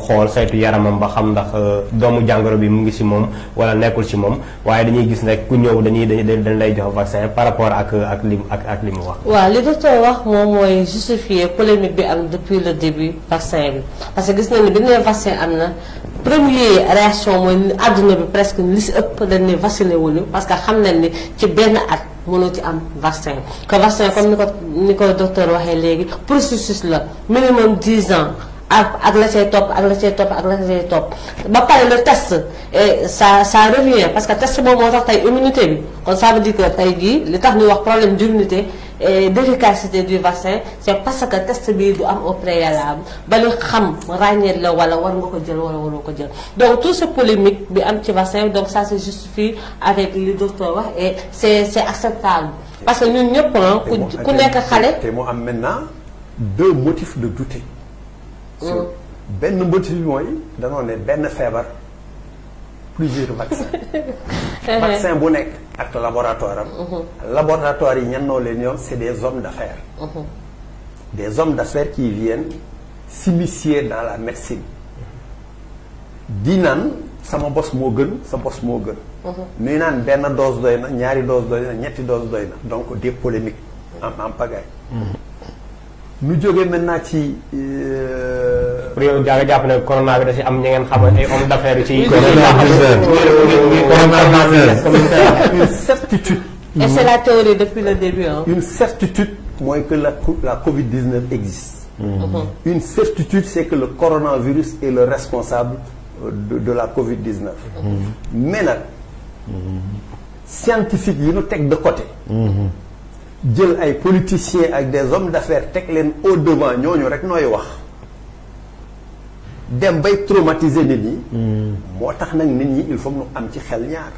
xool saytu yaramam ba xam ndax doomu jàngoro bi mu ngi si moom wala nekkul si moom waaye dañuy gis ne ku ñëw dañ lay jox vaccin par rapport ak li mu wax. waaw li docteur wax moom mooy justifier polémique bi am depuis le début vaccin bi parce que gis nañu bi ñu nee vaccin am na. Première réaction mooy àdduna bi presque li si ëpp dañ ne vacciné wuñu parce que xam nañ ni ci benn at mënoo ci am vaccin que vaccin comme ni ko docteur waxee léegi processus la minimum 10 ans ak la cay topp ba pare le test et ça revient parce que test boobu moo tax tey immunité bi kon ça veut dire que tey jii li tax ñuy wax problème d'immunité et d'efficacité du vaccin c'est parce que test bi du am au préalable ba ñu xam ràññeet la wala war nga ko jël wala waroo ko jël donc tout ce polémique bi am ci vaccin donc ça se justifie avec li docteur wax et c'est acceptable parce que ñun ñëpp ku nekk xale te mu am maintenant 2 motifs de douter. benn motif bi mooy danoo ne benn feebar plusieurs vaccins. vaccin bu nekk ak laboratoire am. laboratoire yi ñan noo leen yoon c'est des hommes d'affaires. Des hommes d'affaires qui viennent s'immiscer dans la médecine. di naan sama bos moo gën sa bos moo gën. nuy naan benn dose doy na ñaari dose doy na ñetti dose doy na donc des polémiques en pagaille. nu jógee maintenant ci. pour yow jàpp ne corona bi da si am ñi ngeen xam ay hommes d'affaires yu ci. une certitude. et c'est la théorie depuis le début hein. Une certitude mooy que la Covid-19 existe. Une certitude c'est que le coronavirus est le responsable de la Covid-19. Mais nag scientifique yi ñu teg de côté. jël ay politiciens ak des hommes d'affaires teg leen au devant ñooñu rek nooy wax dem bay traumatiser nit ñi. moo tax nag nit ñi il faut ñu am ci xel ñaar.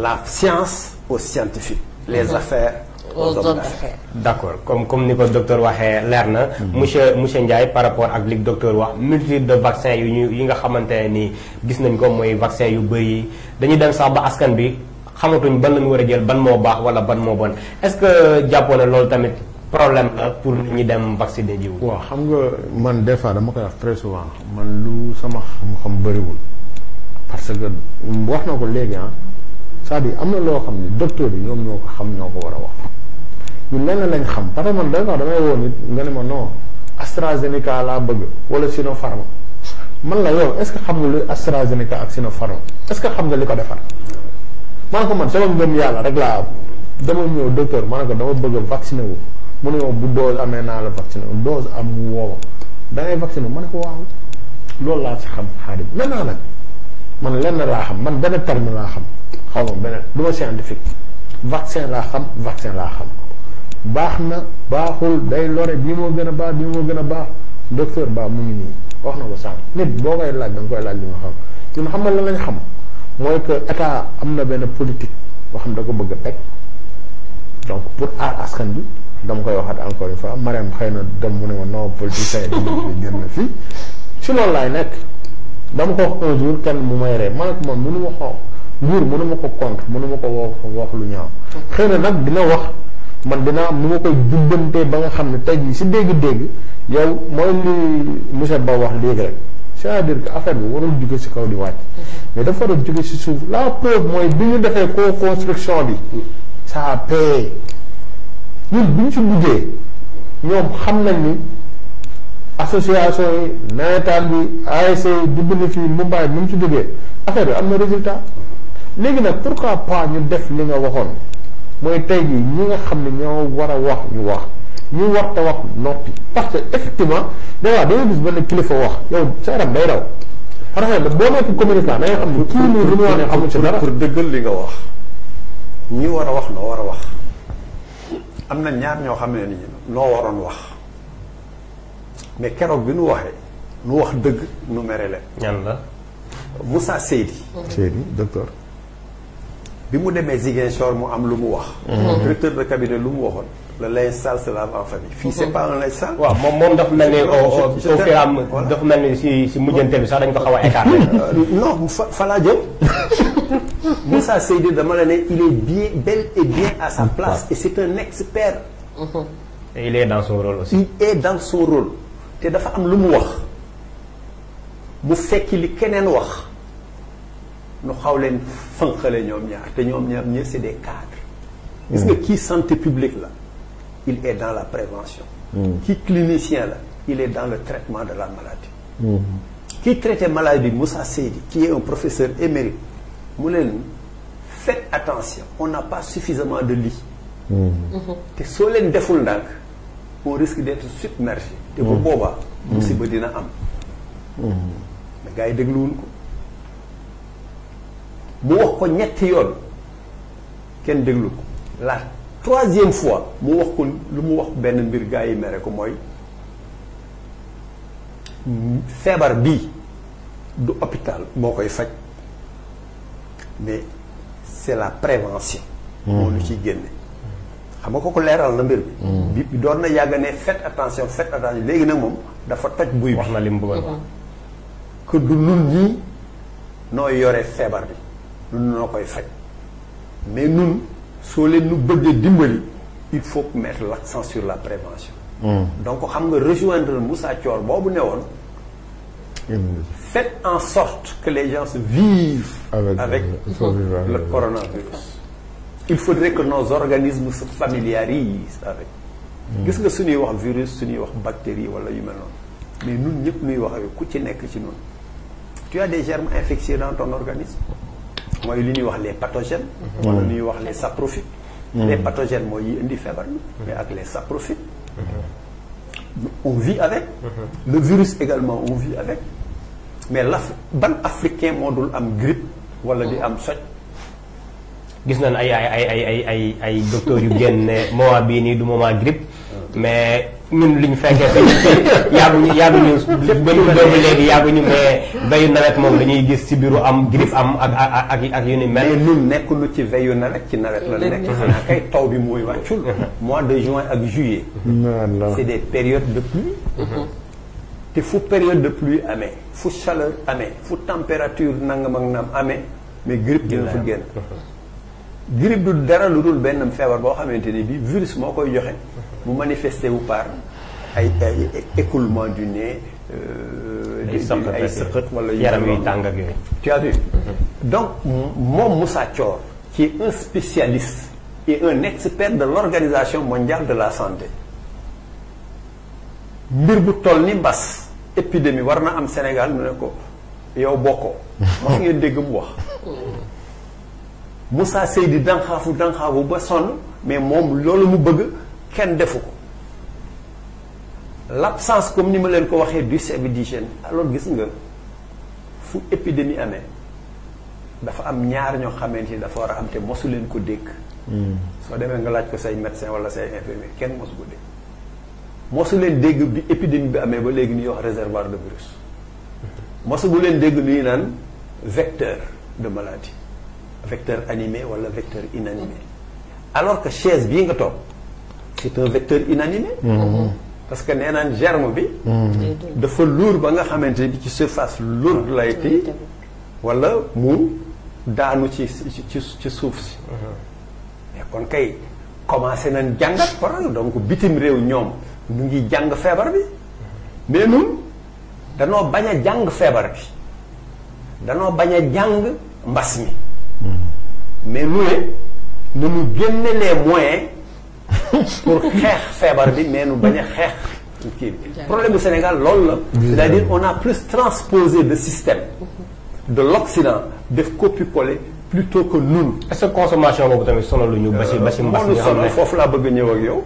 La science aux scientifiques. Les affaires aux hommes d'affaires. D'accord comme ni ko docteur waxee leer na. monsieur Ndiaye par rapport ak li docteur wax multitude de vaccins yi nga xamante ne ni gis nañ ko mooy vaccin yu bëri dañuy dem sax ba askan bi. xamatuñ ban lañu war a jël ban moo baax wala ban moo bon est-ce que jàppoo ne loolu tamit problème la pour nit ñi dem vacciner jiw. waaw xam nga man des fois dama koy wax très souvent man lu sama xam-xam bëriwul parce que wax na ko léegi c'est-à-dire am na loo xam ne docteur yi ñoom ñoo ko xam ñoo ko war a wax ñun lenn lañ xam parce que man des fois damay woo nit nga ne ma non AstraZeneca laa bëgg wala Sinopharm man la yow est-ce que xam nga lu AstraZeneca ak Sinopharm est-ce que xam nga li ko defar. man ko man sama ngëm yàlla rek laa am dama ñëw docteur ma ne ko dama bëgg a vacciné wu mu ne ma bu dose amee naa la vacciné wu dose am mu woowa da ngay vacciné wu ma ne ko waaw loolu laa ci xam Xaadim maintenant nag man lenn laa xam man benn terme laa xam xaw ma beneen du ma scientifique vaccin laa xam baax na baaxul day lore bii moo gën a baax bii moo gën a baax docteur Ba mu ngi nii wax na ko sànq nit boo koy laaj da nga koy laaj li nga xam ñun xamal la lañ xam mooy que état am na benn politique boo xam da ko bëgg a teg donc pour aar askan bi dama koy waxaat encore une fois Marème xëy na dem mu ne ma non politicien yi génn na fii si loolu laay nekk dama ko wax un jour kenn mu may ree man ak man mënu ma ko nguur mënu ma ko contre mënu ma ko wax lu ñaaw xëy na nag dina wax man dina am nu ma koy jubbantee ba nga xam ne tey jii si dégg-dégg yow mooy li monsieur Ba wax léegi rek c'est-à-dire que affaire bi warul jóge si kaw di wàcc mais dafa war a jóge si suuf la preuve mooy bi ñu defee co-construction bi ça a payé ñun bi ñu si duggee ñoom xam nañ ni association yi nawetaan bi ASC dimbali fii Mumbaay bi ñu si duggee affaire bi am na résultat léegi nag pourquoi pas ñu def li nga waxoon mooy tey jii ñi nga xam ne ñoo war a wax ñu wax ñu war te wax noppi parce que effectivement da nga gis benn kilifa wax yow sa yaram day daw parce que boo nekk communicant da nga xam ne kii nii li ñu wax ne xamul ci dara pour dëggal li nga wax ñi war a wax noo war a wax am na ñaar ñoo xam ne ni noo waroon wax mais keroog bi nu waxee nu wax dëgg nu mere leen. ñan la. Moussa Seydi. Seydi docteur. bi mu demee Ziguinchor mu am lu mu wax. directeur de cabinet lu mu waxoon. le linge sale se lave en famille. fii c'est pas un linge sale. waaw moom dafa mel ni au fur et à mesure dafa mel ni si mujjante bi sax dañ ko xaw a écarté. non fa laa jëm. Moussa Seydi dama la ne il est bien bel et bien à sa place et c'est un expert. et il est dans son rôle aussi. il est dans son rôle te dafa am lu mu wax mu fekki li keneen wax nu xaw leen fanqale ñoom ñaar te ñoom ñaar ñëpp c'est des cadres. gis nga kii santé publique la il est dans la prévention. kii clinicien la il est dans le traitement de la maladie. kii traité maladie Moussa Seydi qui est un professeur émérite mu leen faites attention on n'a pas suffisamment de lits. te soo leen deful ndànk on risque d'être submergé. te bu boobaa. musiba dina am. mais gars yi dégluwuñ ko mu wax ko ñetti yoon kenn déglu ko la troisième fois mu wax ko lu mu wax benn mbir gars yi mere ko mooy feebar bii du hôpital moo koy faj mais c'est la prévention. moo lu ciy génne. xam nga ko leeral na mbir bi. bi doon na yàgg ne faites attention léegi nag moom dafa toj buy bi. wax na li mu bëggoon wax. que du nun ñii noo yore feebar bi nun noo koy faj mais nun soo leen nu bëggee dimbali il faut mettre l'accent sur la prévention. donc xam nga rejoindre Moussa Thior boobu ne woon. faites en sorte que les gens vivent avec le coronavirus. il faudrait que nos organismes se familiarisent avec. gis nga suñuy wax virus suñuy wax bactérie wala yu mel noonu mais ñun ñëpp nuy wax ku ci nekk ci noonu. tu as des germes infectieux dans ton organisme mooy li ñuy wax les pathogènes. wala ñuy wax les saprophytes. les pathogènes mooy yi indi feebar bi. mais ak les saprophytes. on vit avec. le virus également on vit avec. mais ban africain moo dul am grippe wala di am soj. gis nañ ay docteurs yu génne moment bii nii du moment grippe mais ñun li ñu fekkee yàgguñu ba ñu doomu léegi yàgguñu mais veyu nawet moom dañuy gis ci biiru am grippe am ak yu ni mel. mais ñun nekkul ci veyu nawet ci nawet la nekk xanaa kay taw bi mooy wàccul. mois de juin ak juillet. c'est des périodes de pluie. te fu période de pluie amee fu chaleur amee fu température nangam ak naam amee mais grippe dina fa génn. grippe du dara lu dul benn feebar boo xamante ni bi virus moo koy joxe mu manifesté wu par ay écoulement du nez. ay sëqët wala yaram yuy tàng ak yooyu. tu as vu donc moom Moussa Thior qui est un spécialiste et un expert de l'Organisation mondiale de la santé mbir bu toll ni mbas épidémie war na am Sénégal mu ne ko yow bokkoo. wax ngeen dégg mu wax. Moussa Seydi danxaafu ba sonn mais moom loolu mu bëgg kenn defu ko l'absence comme ni ma leen ko waxee du service d'hygiène alors gis nga fu épidémie amee dafa am ñaar ñoo xamante ni dafa war a am te mosu leen ko dégg. soo demee nga laaj ko say médecin wala say infirmier kenn mosu ko dégg mosu leen dégg bi épidémie bi amee ba léegi ñuy wax réservoir de virus mosu bu leen dégg luy naan vecteur de maladie vecteur animé wala vecteur inanimé alors que chaise bii nga toog c'est un vecteur inanimé parce que nee naan germe bi dafa lourd ba nga xamante bi ci surface lourde lay ti wala mu daanu ci suuf si mais kon kay commencé nañ jàngat faral donc bitim réew ñoom ñu ngi jàng feebar bi mais ñun danoo bañ a jàng feebar bi danoo bañ a jàng mbas mi mais nu ne nu génne les moyens pour xeex feebar bi mais nu bañ a xeex kii bi problème bu Sénégal loolu la c'est-à-dire on a plus transposé le système de l'Occident def copier-coller plutôt que ñun. est-ce que consommation boobu tamit sonalu ñu ba si mbas mi nga xam ne foofu laa bëgg a ñëw ak yow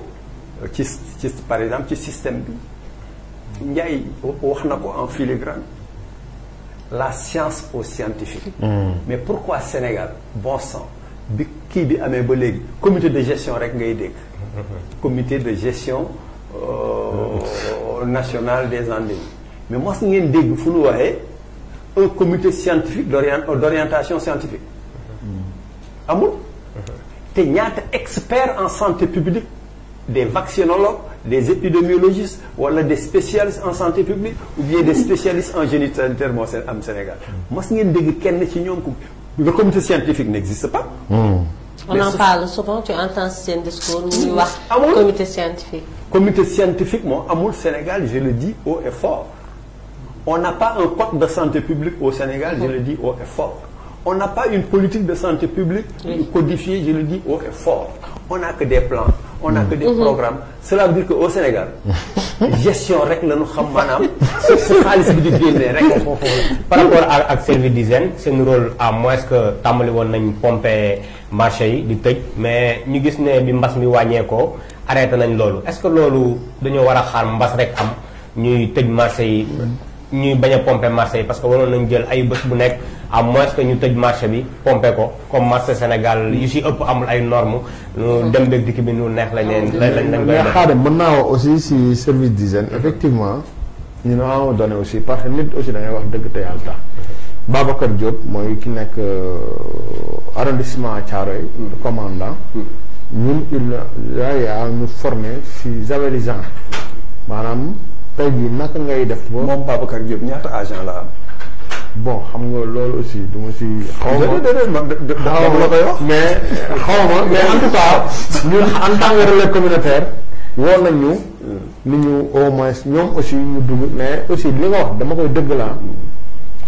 ci par exemple ci système bi Ndiaye wax na ko en filigrane la science aux scientifiques mais pourquoi Sénégal bon sang bi kii bi amee ba léegi comité de gestion rek ngay dégg comité de gestion national des endémies mais mos ngeen dégg fu nu waxee un comité scientifique d'orientation scientifique amul te ñaata experts en santé publique des vaccinologues des épidémiologistes wala des spécialistes en santé publique ou bien des spécialistes en génie sanitaire moo seen am Sénégal mos ngeen dégg kenn ci ñoom ko le comité scientifique n'existe pas on en parle souvent tu entends seen discours ñuy wax comité scientifique moo amul Sénégal je le dis haut et fort on n'a pas un code de santé publique au Sénégal je le dis haut et fort on n'a pas une politique de santé publique codifiée je le dis haut et fort on n'a que des plans on n'a que des programmes cela veut dire que au Sénégal gestion rek la ñu xam maanaam su xaalis bi di génnee rek foofu par rapport ak service d'hygiène seen rôle à moins que tàmbali woon nañ pomper marché yi di tëj mais ñu gis ne bi mbas mi wàññeekoo arrêté nañ loolu est-ce que loolu dañoo war a xaar mbas rek am ñuy tëj marché yi ñuy bañ a pomper marché yi parce que waroon nañ jël ay bés bu nekk à moins que ñu tëj marché bi pomper ko comme marché Sénégal yu si ëpp amul ay normes dem beeg dikk bi nu neex lañ leen mais xaaral mën naa wax aussi si service d'hygiène effectivement ñu ne am donné aussi parce que nit aussi da ngay wax dëgg te yàlla tax Babacar Diop mooy ki nekk arrondissement Thiaroye commandant ñun il a ñu formé si javelisant maanaam tey jii naka ngay def ba moom Babacar Diop ñaata agent la am bon xam nga loolu aussi du ma si xaw ma la koy wax mais xaw ma mais en tout cas ñun en tant que relais communautaire woon nañ ñu ni ñu au moins ñoom aussi ñu dugg mais aussi li nga wax dama koy dëgg laa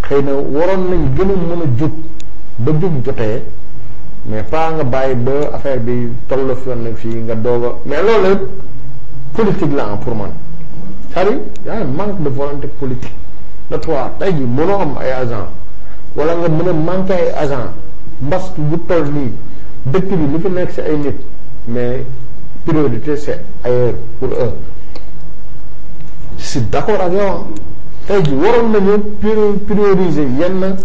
xëy na waroon nañ gën a mën a jug ba jug jotee mais pas nga bàyyi ba affaire bi toll fenn fii nga doog a mais loolu lépp politique la pour man c'est-à-dire y a un manque de volonté politique de toi tey jii mënoo am ay agent wala nga mën a manqué ay agent mbas bu toll nii dëkk bi li fi nekk si ay nit mais priorité c'est ailleurs pour eux je suis d'accord ak yow tey jii waroon nañu prioriser yenn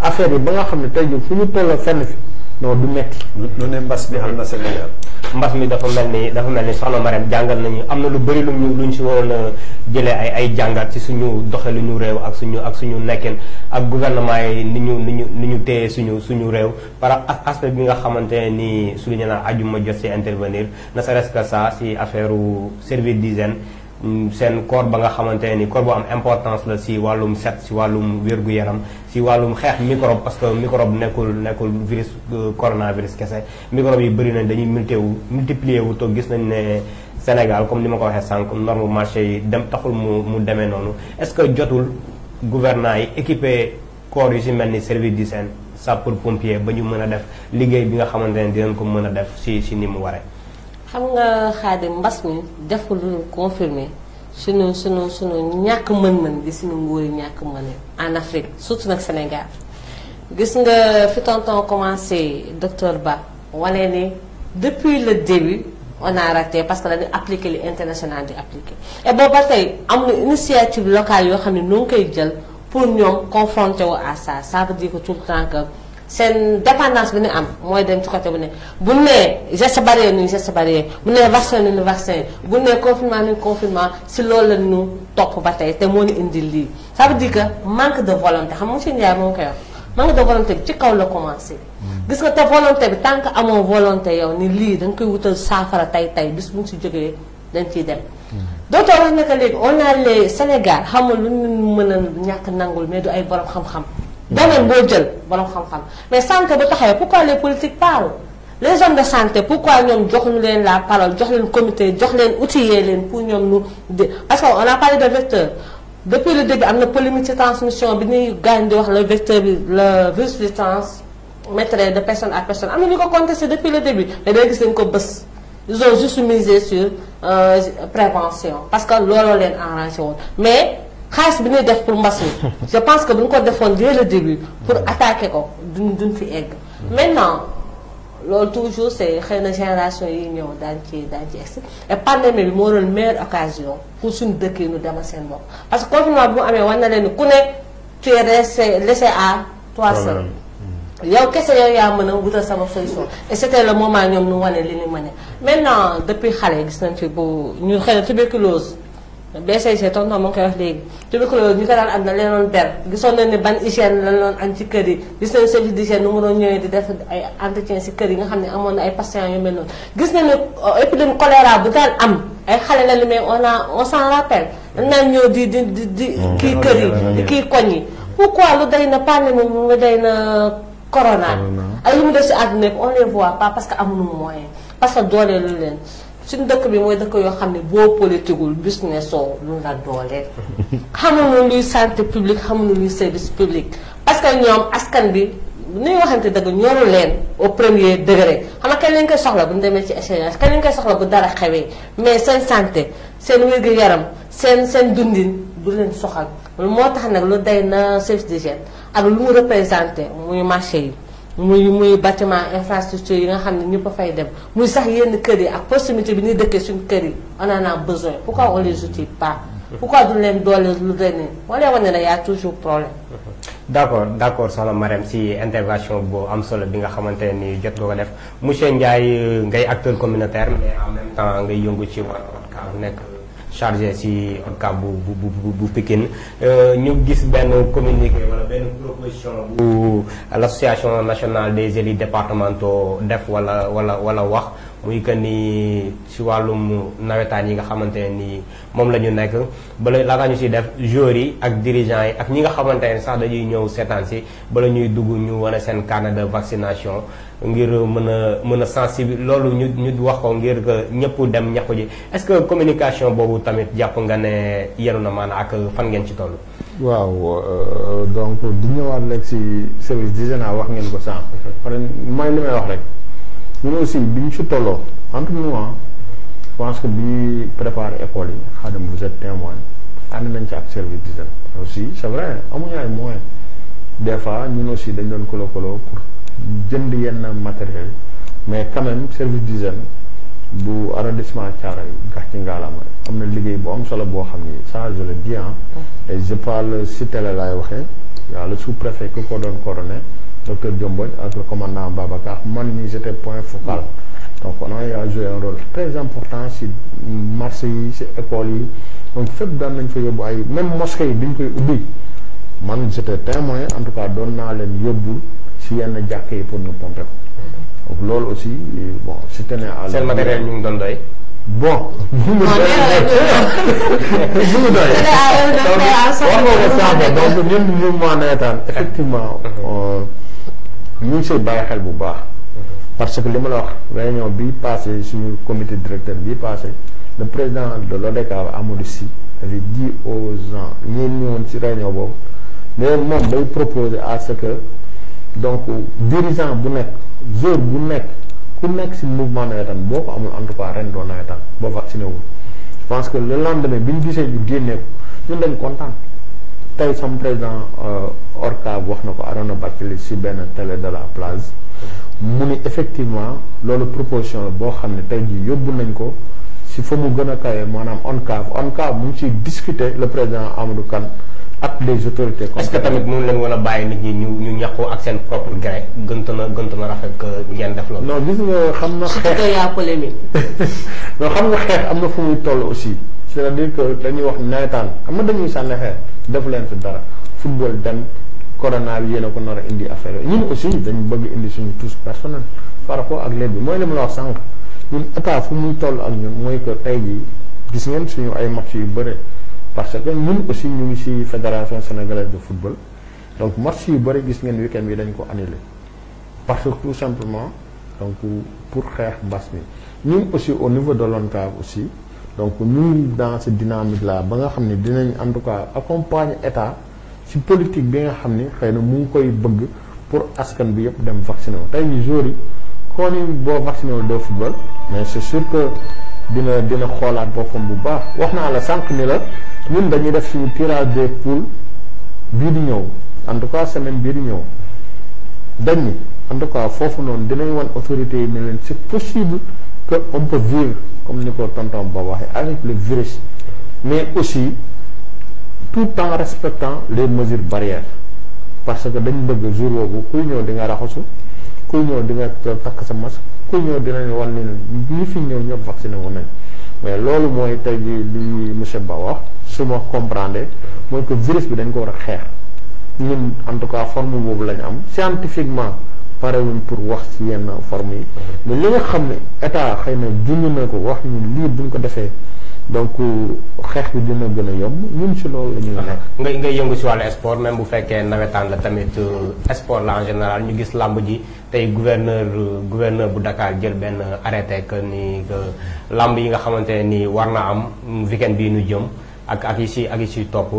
affaire yi ba nga xam ne tey jii fu ñu toll fenn fi non du metti lu ne mbas bi am na Sénégal mbas mi dafa mel ni soxna Marème jàngal nañu am na lu bëri luñ si waroon a jëlee ay jàngat ci suñu doxalinu réew ak suñu nekkin ak gouvernement yi ni ñu téye suñu réew par aspect bi nga xamante ne ni souligné naa ajuma jot ci intervenir ne serait-ce que ça ci affaire service d'hygiène seen corps ba nga xamante ne ni corps bu am importance la ci wàllum set ci wàllum wér-gu-yaram ci wàllum xeex microbe parce que microbe nekkul virus coronavirus kese microbe yi bëri nañ dañuy multiplier wu to gis nañ ne Sénégal comme ni ma ko waxee sànq norme marché yi dem taxul mu demee noonu est-ce que jotul gouvernants yi équipé corps yu ci mel ni service d'hygiène sapeurs-pompiers ba ñu mën a def liggéey bi nga xamante ne dinañ ko mën a def ci ni mu waree. xam nga Xaadim mbas mi deful lu confirmer suñu ñàkk mën-mën di suñu nguur yi ñàkk mën en Afrique surtout nag Sénégal gis nga fi tonton commencé docteur Ba wane ni depuis le début on a raté parce que dañu appliqué li international di appliqué et booba tey am na initiative locale yoo xam ne nu ngi koy jël pour ñoom confronter wu à ça veut dire que tout le temps que seen dépendance bi ñu am mooy dem ci côté bu ne bu nee geste barrière nuñu geste barrière bu nee vaccin nuñu vaccin bu nee confinement nuñu confinement si loolu la ñu topp ba tey te moo ñu indil lii ça veut dire que manque de volonté xam nga monsieur Ndiaye moo koy wax manque de volonté bi ci kaw la commencé gis nga te volonté bi tant que amoo volonté yow ni lii da nga koy wutal saafara tey bis bu ñu si jógee dañ ciy dem dootoo wax ne que léegi on a les Sénégal xamul lu ñu mën a ñàkk nangul mais du ay borom xam-xam domaine boo jël borom xam-xam mais santé bu taxawee pourquoi les politiques parlent les hommes de santé pourquoi ñoom joxuñu leen la parole jox leen comité jox leen outillé leen pour ñoom ñu parce que on a parlé de vecteur depuis le début am na polémique ci transmission bi ñuy gaañ di wax le vecteur bi le virus bi transmettrait de personne à personne am na ñu ko contesté depuis le début mais day gis dañ ko bës ils ont juste misé sur prévention parce que looloo leen arrangé woon mais xaalis bi ñuy def pour mbas mi je pense que bu ñu ko defoon dès le début pour attaquer ko duñ fi egg maintenant loolu toujours c'est xëy na génération yi ñëw daañ ci egsi et pandémie bi moo doon meilleure occasion pour suñu dëkk yi ñu demal seen bopp parce que confinement bi mu amee war na leen ni ku ne tu es laissé à toi seul yow kese yow yaa mën a wutal sama solution et c'était le moment ñoom ñu wane li ñu mën maintenant depuis xale gis nañ fi bu ñu xëy na tuberculose BCG tonton moo ngi koy wax léegi tuberculose ñu ko daan am na leen doon ber gisoon nañ ne ban hygiène lañ doon am ci kër yi gis nañ service d'hygiène nu mu doon ñëwee di def ay entretien si kër yi nga xam ne amoon na ay patients yu mel noonu gis nañ ne épidémie choléra bu daan am ay xale la li mais on s'en rappelle dañ naan ñëw di kii kër yi di kii koñ yi pourquoi lu day na pandémie mu day na corona ay lu mu def si àdduna bi on les voit pas parce que amuñu moyen parce que dooleelu leen suñu dëkk bi mooy dëkk yoo xam ne boo politiqueul business soo lu la dooleel xamuñu luy santé publique xamuñu luy service public parce que ñoom askan bi nuy waxante dëgg ñoru leen au premier degré xam nga kenn lañ koy soxla bu ñu demee ci échéance kenn lañ koy soxla bu dara xewee mais seen santé seen wér-gu-yaram seen dundin du leen soxal moo tax nag lu day na service d'hygiène ak lu mu représenté muy marché yi muy bâtiment infrastructure yi nga xam ne ñëpp a fay dem muy sax yenn kër yi ak proximité bi ñuy dëkkee suñu kër yi on en a besoin pourquoi on les outille pas pourquoi du leen doole lu leen moo leen wane ne y a toujours problème. d'accord soxna Marème si intervention bu am solo bi nga xamante ni jot nga ko def monsieur Ndiaye ngay acteur communautaire mais en même temps ngay yëngu ci wàllu nekk chargé si ODCAV bu Pikine ñu gis benn communiqué wala benn proposition bu l'association nationale des élus départementaux def wala wax muy que ni si wàllum nawetaan yi nga xamante ni moom la ñu nekk bala laataa ñu si def joueurs yi ak dirigeants yi ak ñi nga xamante ne sax dañuy ñëw seetaan si bala ñuy dugg ñu wane seen carnet de vaccination ngir mën a sensibiliser loolu ñu wax ko ngir que ñëpp dem ñàkku ji est-ce que communication boobu tamit jàpp nga ne yenu na maanaam ak fan ngeen ci toll. waaw donc di ñëwaat léegi si service d'hygiène wax ngeen ko sànq. parce que mooy li may wax rek ñun aussi bi ñu si tolloo entre nous je pense que bi ñuy préparer école yi Khadim vous êtes témoin ànd nañ ci ak service d'hygiène aussi c'est vrai amuñu ay moyens des fois ñun aussi dañ doon kolo pour jënd yenn matériel mais quand même service d'hygiène bu arrondissement Thiaroye gax ci ngaalama am na liggéey bu am solo boo xam ni ça je le dis et je parle si télé laay waxee y'a le sous-préfet ki ko doon coordonné docteur Diomboñ ak le commandant Babacar man mii j'étais point focal donc on a joué un rôle très important si marché yi si école yi donc fépp daan nañ fa yóbbu ay même mosquée yi biñ koy ubbi man j'étais témoin en tout cas doon naa leen yóbbu si yenn jàkk yi pour ñu pomper ko donc loolu aussi bon si tenait à seen matériel ñu ngi doon doy. bon. bu mu doy donc ñun mouvement nawetaan effectivement ñu ngi siy bàyyi xel bu baax parce que li ma la wax réunion bi passé suñu comité directeur bi passé le président de l'ODCAV Amadou Sy avait dit aux gens ñeen ñëwoon ci réunion boobu mais moom day proposer à ce que donc dirigeant bu nekk joueur bu nekk ku nekk ci mouvement nawetaan boo ko amul en tout cas ren doo nawetaan boo vacciné wul je pense que le lendemain bi ñu gisee ñu génnee ko ñun dañ kontaan tey sama président ORCAV wax na ko Arona Bathily ci benn télé de la place mu ni effectivement loolu proposition la boo xam ne tey jii yóbbu nañ ko ci fa mu gën a kawee maanaam ONCAV mu ngi ciy discuter le président Amadou Kane ak les autorités. est-ce que tamit mënu leen woon a bàyyi nit ñi ñu ñàkku ak seen propre gré gënt na rafet que ngeen def loolu. non gis nga xam na xeex surtout yaa polémique. non xam nga xeex am na fu muy toll aussi c'est-à-dire que dañuy wax nawetaan xam nga dañuy sànni xeex def leen fi dara football dem corona bi yéen a ko nar a indi affaire yooyu ñun aussi dañu bëgg indi suñu touche personnelle par rapport ak léegi mooy li ma la wax sànq ñun état fu muy toll ak ñun mooy que tey jii gis ngeen suñu ay match yu bëre parce que ñun aussi ñu ngi ci fédération sénégalaise de football donc match yu bëri gis ngeen week-end bi dañ ko annulé parce que tout simplement donc pour xeex mbas mi ñun aussi au niveau de l'ONCAV aussi donc ñu dans cette dynamique là ba nga xam ne dinañ en tout cas accompagner état ci politique bi nga xam ni xëy na mu ngi koy bëgg pour askan bi yëpp dem vacciné wu tey jii jour yi koo ni boo vacciné wu doo football mais c'est sûr que dina xoolaat boppam bu baax wax naa la sànq ni la ñun dañuy def suñu tirage des poules bii di ñëw en tout cas semaine bii di ñëw dañ ni en tout cas foofu noonu dinañ wan autorités yi ne leen c'est possible que on peut vivre comme ni ko tonton ba waxee avec le virus mais aussi tout en respectant les mesures barrières parce que dañ bëgg jour boobu kuy ñëw di nga raxasu kuy ñëw di nga takk sa masque kuy ñëw dinañ wan ni ñi fi ñëw ñëpp vacciné wu nañ mais loolu mooy tey jii li monsieur Ba wax su ma comprendre mooy que virus bi dañ ko war a xeex ñun en tout cas forme boobu la ñu am scientifiquement parewuñ pour wax ci yenn forme yi mais li nga xam ne état xëy na junj na ko wax ñu lii buñ ko defee donc xeex bi dina gën a yomb ñun ci loolu la ñuy nekk. ngay yëngu ci wàllu sport même bu fekkee nawetaan la tamit sport la en général ñu gis làmb ji tey gouverneur bu Dakar jël benn arrêté que ni que làmb yi nga xamante ne nii war na am weekend bii nu jëm ak yi ci topp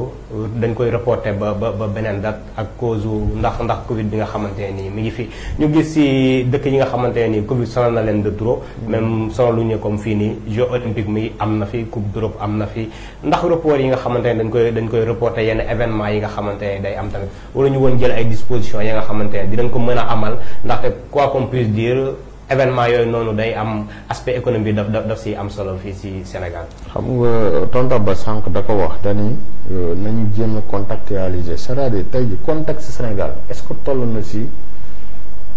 dañ koy reporter ba beneen date ak cause ndax Covid bi nga xamante ne nii mi ngi fi ñu gis ci dëkk yi nga xamante ne nii Covid sonal na leen de trop même sonaluñu comme fii nii Jeux olympiques mi am na fi Coupe d'Europe am na fi ndax report yi nga xamante ne dañ koy reporter yenn événement yi nga xamante ne day am tamit wala ñu woon jël ay dispositions yi nga xamante ne dinañ ko mën a amal ndaxte quoi qu'on puisse dire événement yooyu noonu day am aspect économique daf si am solo fii ci Sénégal. xam nga tonton Ba sànq da ko wax dañuy nañu jéem a contextualiser c'est-à-dire tey ji contexte Sénégal est-ce que toll na si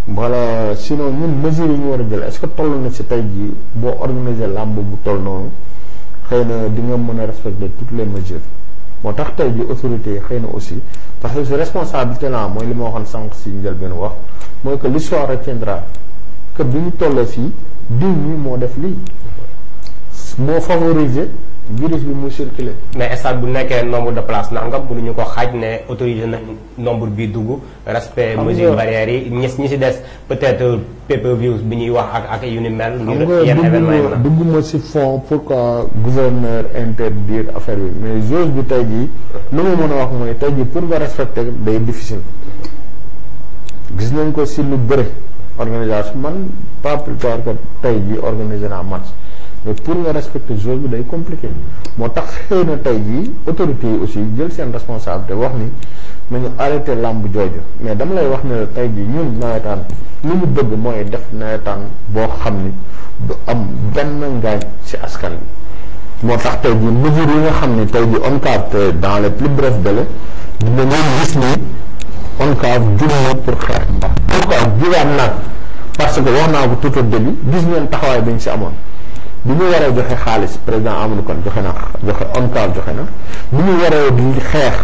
voilà sinon ñun mesures yi ñu war a jël est-ce que toll na si tey ji boo organiser làmb bu toll noonu xëy na di nga mën a respecter toutes les mesures moo tax tey ji autorités yi xëy na aussi parce que responsabilité la mooy li ma waxoon sànq si njëlbeen wax mooy que l'histoire retiendra que bi ñu tollee fii diw ñi moo def lii moo favoriser virus bi mu circuler. mais stade bu nekkee nombre de places nangam mënuñu ko xaaj ne autorisé nañ nombre bi dugg respect mesures barrières yi ñi si des peut-être pay-per-view bi ñuy wax ak yu ni mel. ngir yenn événement yi dugguma si fond pourquoi gouverneur interdire affaire bi mais chose bi tey jii lu ma mën a wax mooy tey jii pour nga respecter day difficile gis nañ ko si lu bëri. organisation man pas plus tard que tey jii organiser naa match mais pour nga respecter joueur bi day compliqué moo tax xëy na tey jii autorités yi aussi jël seen responsabilité wax ni nañu arrêté làmb jooju mais dama lay wax ne la tey jii ñun nawetaan li ñu bëgg mooy def nawetaan boo xam ni du am benn ngaañ ci askan bi moo tax tey jii mesures yi nga xam ni tey jii ONCAV dans les plus brefs délais dina leen gis ni ONCAV jur na pour xeex mbaa pourquoi jugaat nag parce que wax naa ko tout au début gis ngeen taxawaay bi ñu si amoon bi ñu waree joxe xaalis président Amadou Kane joxe ONCAV joxe na bi ñu waree di xeex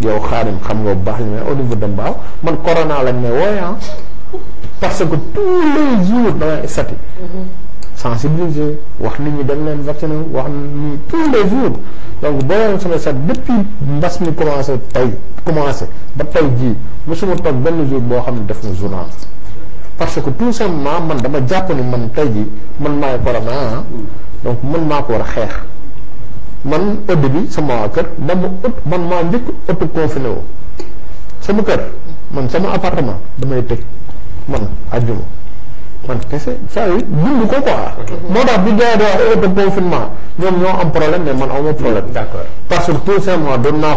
yow Xaadim xam nga bu baax li mais au niveau de Mbao man corona lañ ne wooya parce que tous les jours damay stati sensibiliser wax nit ñi dem leen vacciner wax ni tous les jours donc boo leen sama sat depuis mbas mi commencé ba tey jii mosuma toog benn jour boo xam ne def na journal parce que tout simplement man dama jàpp ni man tey jii man maay corona donc man maa ko war a xeex man ëdd bi sama waa kër man maa njëkk auto confiné wu sama kër man sama appartement damay tëj man àjjuma man kese saa yu dund ko quoi. moo tax bi gars yi di wax auto confinement ñoom ñoo am problème mais man awma problème. d'accord parce que tout simplement doon naa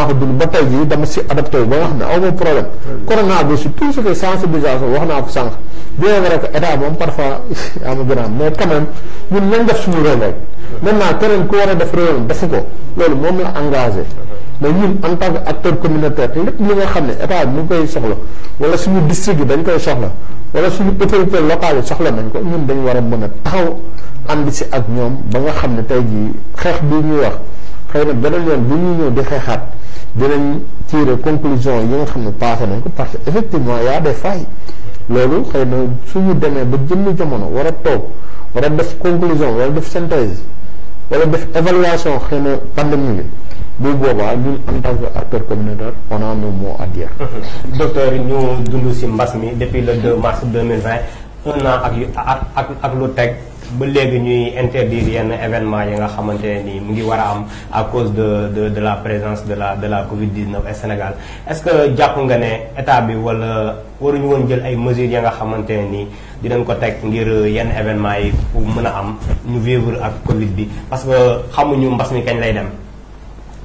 ko dund ba tey jii dama si adapté ba nga xam ne awma problème. corona bi si tout ce qui est sensibilisation wax naa ko sànq bien vrai que état moom parfois ama gën a am mais quand même ñun nañ def suñu rôle rek. maintenant keneen ku war a def rôle defu ko loolu moom la engagé. mais ñun en tant que acteur communautaire lépp li nga xam ne état bi mu ngi koy soxla wala suñu district yi dañ koy soxla wala suñu autorité locale yi soxla nañ ko ñun dañ war a mën a taxaw ànd si ak ñoom ba nga xam ne tey jii xeex bi ñuy wax xëy na beneen yoon bu ñuy ñëw di xeexaat dinañ tirer conclusion yi nga xam ne passé nañ ko parce que effectivement y a des failles loolu xëy na suñu demee ba jëmmi jamono war a toog war a def conclusion wala def synthèse wala def évaluation xëy na pandémie bi bu boobaa ñun en tant que acteur communautaire on a un mot à dire. docteur ñu dund ci mbas mi depuis le 2 mars 2020 un an ak lu teg ba léegi ñuy interdire yenn événement yi nga xamante ne nii mu ngi war a am à cause de la présence de la Covid-19 au Sénégal est-ce que jàpp nga ne état bi wala waruñu woon jël ay mesures ya nga xamante ne nii dinañ ko teg ngir yenn événement yi pour mën a am ñu vivre ak Covid bi parce que xamuñu mbas mi kañ lay dem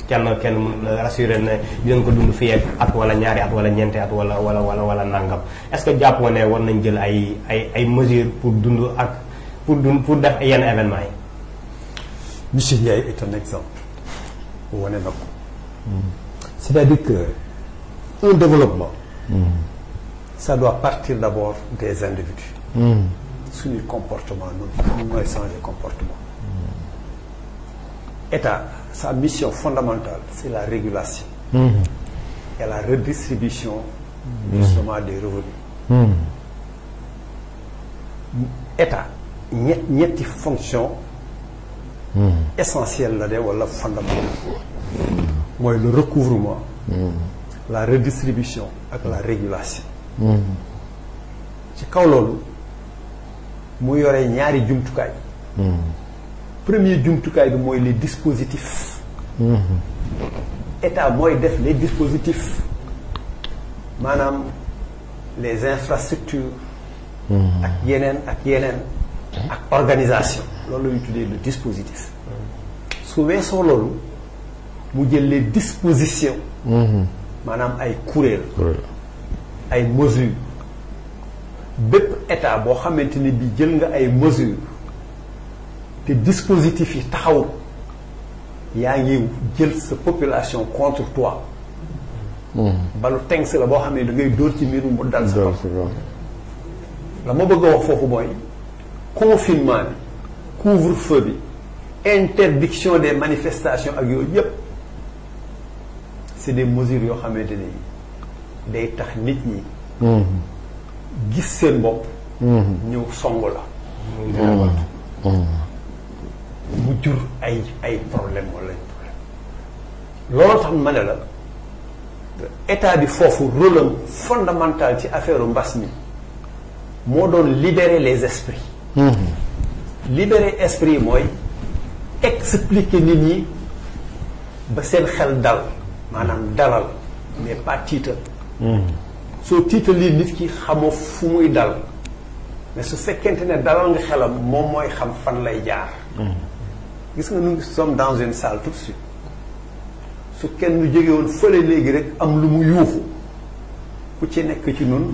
kenn rassuré ne dinañ ko dund fii at wala ñaari at wala ñeenti at wala nangam est-ce que jàpp nga ne war nañ jël ay mesures pour dund ak pour def yenn événement yi. Monsieur Ndiaye est un exemple wane na ko c'est-à-dire que un développement ça doit partir d'abord des individus suñuy comportement noonu mooy changer comportement État sa mission fondamentale c'est la régulation et la redistribution justement des revenus État ñetti fonction essentielle la de wala fondamentale mooy le recouvrement la redistribution ak la régulation ci kaw loolu mu yore ñaari jumtukaay premier jumtukaay bi mooy les dispositifs État mooy def les dispositifs maanaam les infrastructures ak yeneen ak organisation loolu la ñuy tuddee le dispositif su weesoo loolu mu jël les dispositions maanaam ay kuréel ay mesures bépp état boo xamante ni bi jël nga ay mesures te dispositifs yi taxawul yaa ngi jël sa population contre toi balu tengs la boo xam ne da ngay dóor ci miir mu dal sa kaw la ma bëgg a wax foofu mooy confinement bi couvre-feu bi interdiction des manifestations ak yooyu yépp c'est des mesures yoo xamante ne day tax nit ñi gis seen bopp ñëw song la mu jur ay problème wala loolu tax ma ne la état bi foofu rôle am fondamental ci affaire mbas mi moo doon libérer les esprits libérer esprit mooy expliquer nit ñi ba seen xel dal maanaam dalal mais pas tiital soo tiital lii nit ki xamoo fu muy dal mais su fekkente ne dalal nga xelam moom mooy xam fan lay jaar gis nga nous sommes dans une salle tout de suite su kenn nu jóge woon fële léegi rek am lu mu yuuxu ku ci nekk ci nun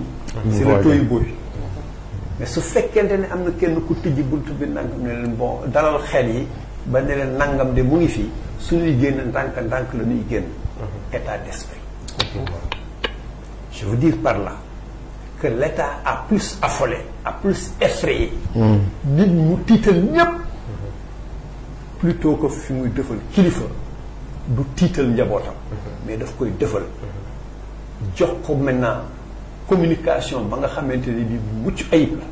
c'est le toy boy mais su fekkente ne am na kenn ku tijji bunt bi nangam ne leen bon dalal xel yi ba ne leen nangam de mu ngi fii suñuy génn ndànk la ñuy génn état d'esprit je veux dire par là que l'état a plus affolé a plus effrayé nit mu tiital ñépp plutôt que fi muy defal kilifa du tiital njabootam mais daf koy defal jox ko maintenant communication ba nga xamante ni bi mucc ayib la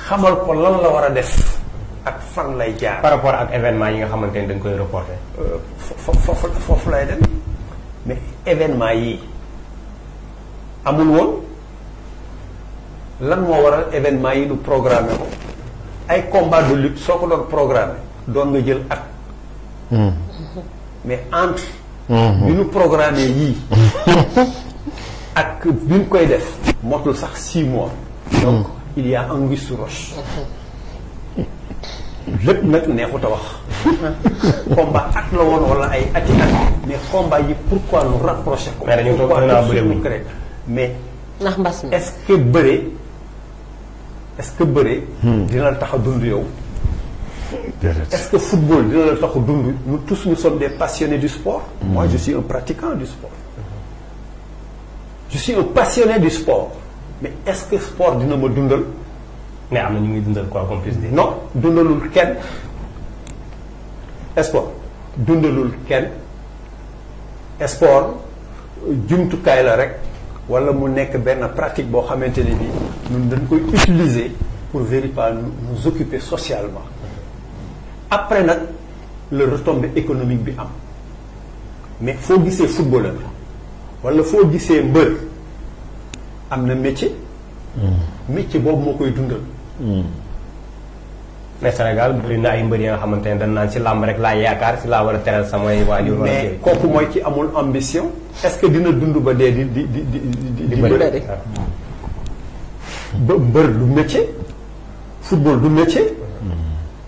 xamal ko lan la war a def ak fan lay jaar par rapport ak événement yi nga xamante ni dañ koy reporter foofu lay dem mais événement yi amul woon lan moo waral événement yi du programmé ko ay combat de lutte soo ko doon programmé doon nga jël at mais entre bi ñu programmé yii ak bi ñu koy def motul sax 6 mois donc il y a anguille sous roche lépp nag neexut a wax combat at la woon wala ay ati at mais combat yi pourquoi nous rapprocher ko mais dañu toog mais ndax mbas mi est-ce que bëre dina la tax a dund yow Est-ce que football dina la tax dund? Nous tous nous sommes des passionnés du sport. Moi je suis un pratiquant du sport. Je suis un passionné du sport. Mais est-ce que sport dina ma dundal? mais am na ñu ngi dundal quoi qu'on puisse dire. Non, dundalul kenn. Sport dundalul kenn. Sport jumtukaay la rek wala mu nekk benn pratique boo xamante ne bi ñun dañ koy utiliser pour véritablement nous occuper socialement. Après nag le retombée économique bi am mais foo gisee footballeur wala foo gisee mbër am na métier. métier boobu moo koy dundal. mais Sénégal bëri na ay mbër yi nga xamante ne dañ naan si làmb rek laa yaakaar si laa war a teral samay waajur. mais kooku mooy ci amul ambition. est-ce que dina dund ba dee di bëri. ba mbër du métier. football du métier.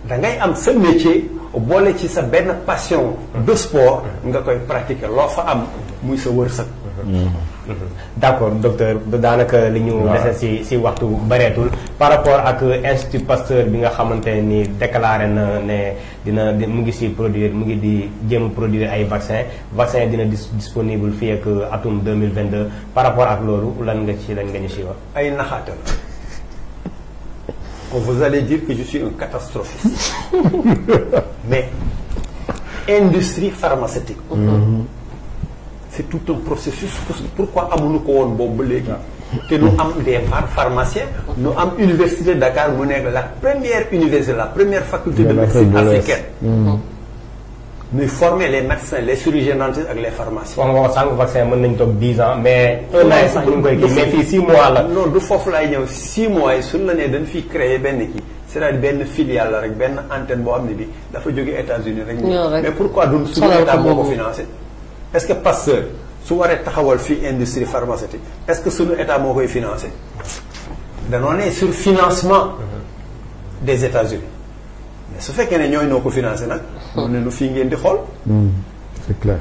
da ngay am sa métier boole ci sa benn passion de sport nga koy pratiquer loo fa am muy sa wërsëg. d'accord docteur daanaka li ñu dese si waxtu bareetul par rapport ak Institut Pasteur bi nga xamante ni déclaré na ne mu ngi si produire mu ngi di jéem produire ay vaccin dina disponible fii ak atum 2022 par rapport ak loolu lan nga ñu si wax. ay naxaate la. Vous allez dire que je suis un catastrophiste. Mais industrie pharmaceutique. C'est tout un processus. Pourquoi amuñu ko woon boobu ba léegi te nous am des pharmaciens nous am université de Dakar mu nekk la première université la première faculté de médecine africaine. Nous former les médecins les chirurgiens dentistes ak les pharmaciens. wax nga ko sànq vaccin mën nañu toog 10 ans mais. un an sax ñu ngi koy kii mais fii 6 mois la. non du foofu laay ñëw 6 mois yi suñu la nee dañ fiy créer benn kii c'est-à-dire benn filiale la rek benn antenne boo xam ne bi dafa jóge États-Unis rek. mais pourquoi duñ suñu état moo ko financé. est-ce que Pasteur su waree taxawal fii industrie pharmaceutique est-ce que suñu état moo koy financé. danoo ne sur financement des États-Unis mais su fekkee ne ñooy noo ko financé nag. mu ne nu fii ngeen di xool. c'est clair.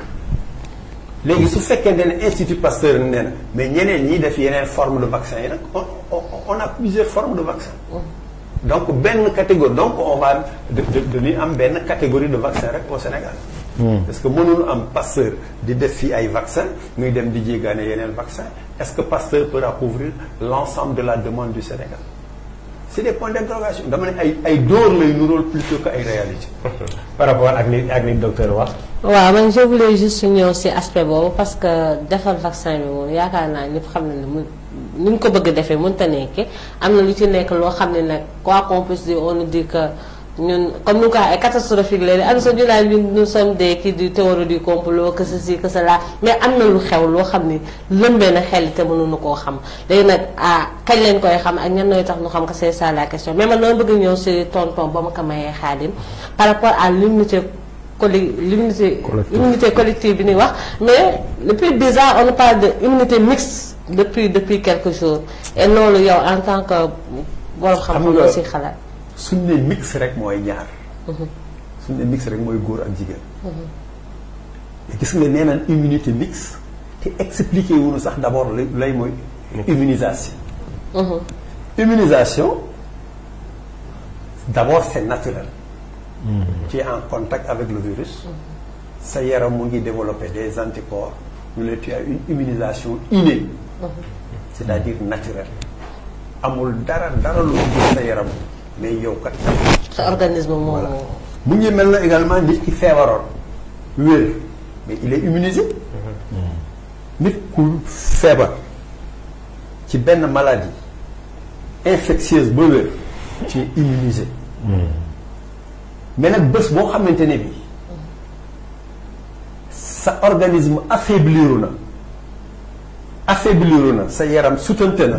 léegi su fekkee ne Institut Pasteur nee na mais ñeneen ñi def yeneen forme de vaccin yi nag on a plusieurs formes de vaccin. donc benn catégorie donc on va dañuy am benn catégorie de vaccin rek au Sénégal. parce que mënuñu am Pasteur di def fii ay vaccin muy dem di jéegaane yeneen vaccin est-ce que Pasteur pourra couvrir l'ensemble de la demande du Sénégal. c'est des points d'interrogation dama ne ay dóor lay nuróol plutôt que ay réalité. par rapport ak li docteur wax. waaw man je voulais juste ñëw ci aspect boobu parce que defar vaccin bi moom yaakaar naa ñëpp xam na ne ni ñu ko bëgg defee mënut a nekkee am na lu ci nekk loo xam ne nag quoi qu'on puisse dire on nous dit que ñun comme ni ko waxee catastrophique léegi am sa ñu naan ñun nous sommes des kii du théorie du complot que ceci que cela mais am na lu xew loo xam ni lëmbee na xel te mënuñu koo xam léegi nag kañ leen koy xam ak ñan ñooy tax ñu xam que c'est ça la question mais man dama bëgg ñëw ci tonton ba ma ko mayee Khadim par rapport à l'immunité collective bi ñuy wax mais depuis 10 ans on parle de immunité mixte depuis quelques jours et loolu yow en tant que borom xam-xam aussi xalaat. suñ ne mix rek mooy ñaar. suñ ne mix rek mooy góor ak jigéen. gis nga nee naan immunité mixte te expliqué wuñu sax d'abord lay mooy immunisation. Immunisation d'abord c'est naturel. Tu es en contact avec le virus. sa yaram mu ngi développer des anticorps ñu ne tu as une immunisation innée. c'est-à-dire naturelle. amul dara lu gis sa yaram mais yow kat. sa organisme moo. mu ngi mel na également nit ki feebaroon wér mais il est immunisé. nit ku feebar ci benn maladie infectieuse ba wér tu es immunisé. mais nag bés boo xamante ne bi sa organisme affaibliru na sa yaram sutante na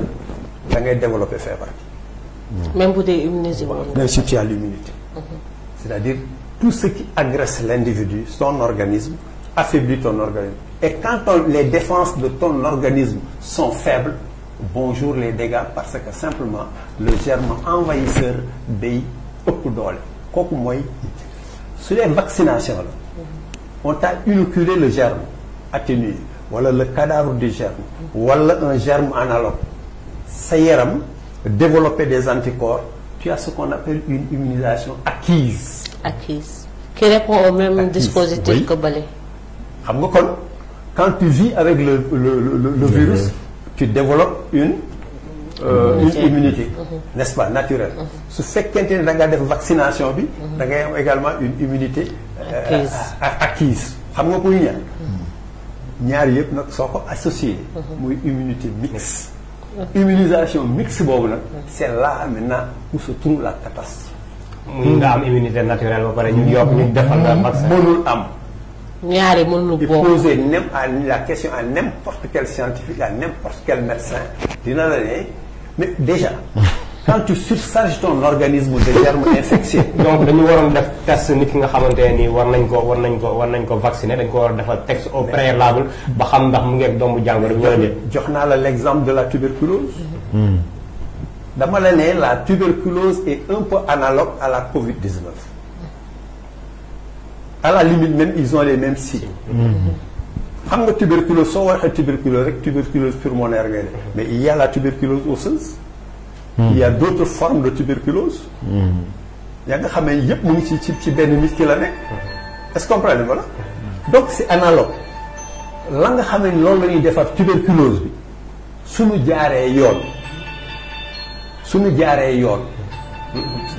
da ngay développer feebar bi. même bu dee immunisé même si tu as l'immunité. c'est-à-dire tout ce qui agresse l'individu son organisme affaiblit ton organisme et quand les défenses de ton organisme sont faibles bonjour les dégâts parce que simplement le germe envahisseur day ëpp doole kooku mooy su dee vaccination la on t'a inoculé le germe atténué wala le cadavre du germe wala un germe analogue sa yaram développer des anticorps tu as ce qu'on appelle une immunisation acquise. Acquise. Qui répond au même Acquise, dispositif oui. que bële. xam nga kon quand tu vis avec le virus, tu développes une immunité, n'est-ce pas, naturelle. su fekkente ne da ngaa def vaccination bi, da ngay am également une immunité acquise. xam nga kuy ñaar yëpp nag soo ko associé muy immunité mixte. Immunisation mixte boobu nag c'est là maintenant où se trouve la catastrophe. muy nga am immunité naturelle ba pare ñu yokk ñu defal nga vaccin. mënul am. ñaari mënul de bokk. poser la question à n'importe quel scientifique, à n'importe quel médecin, dina la ne mais déjà quand tu surcharges ton organisme de germes infectieux. donc dañu waroon def test nit ki nga xamante ne nii war nañ ko vacciner dañ ko war a defal test au préalable ba xam ndax mu ngi ak doomu jàngoro bi ñoo déet. jox naa la l'exemple de la tuberculose. dama la ne la tuberculose est un peu analogue à la Covid-19. À la limite même ils ont les mêmes signes. xam nga tuberculose soo waxee tuberculose rek tuberculose pulmonaire ngay def mais il y a la tuberculose osseuse. il y a d'autres formes de tuberculose. yaa nga xam ne yëpp mu ngi ci benn nit ki la nekk. est-ce que comprendre nga la donc c'est analogue. la nga xam ne loolu la ñuy defar tuberculose bi suñu jaaree yoon.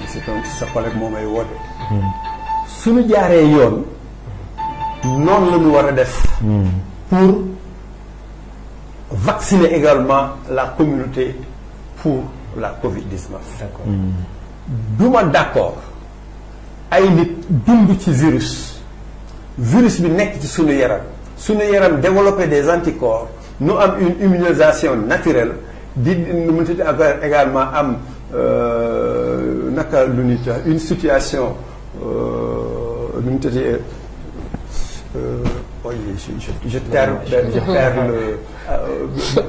c'est sa collègue moo may woote. suñu jaaree yoon noonu la ñu war a def. pour vacciner également la communauté pour la Covid-19. d'accord. duma d'accord ay nit dund ci virus bi nekk ci suñu yaram développer des anticorps nu am une immunisation naturelle di mu tudd également am naka lu nit une situation nu mu tudd je perds le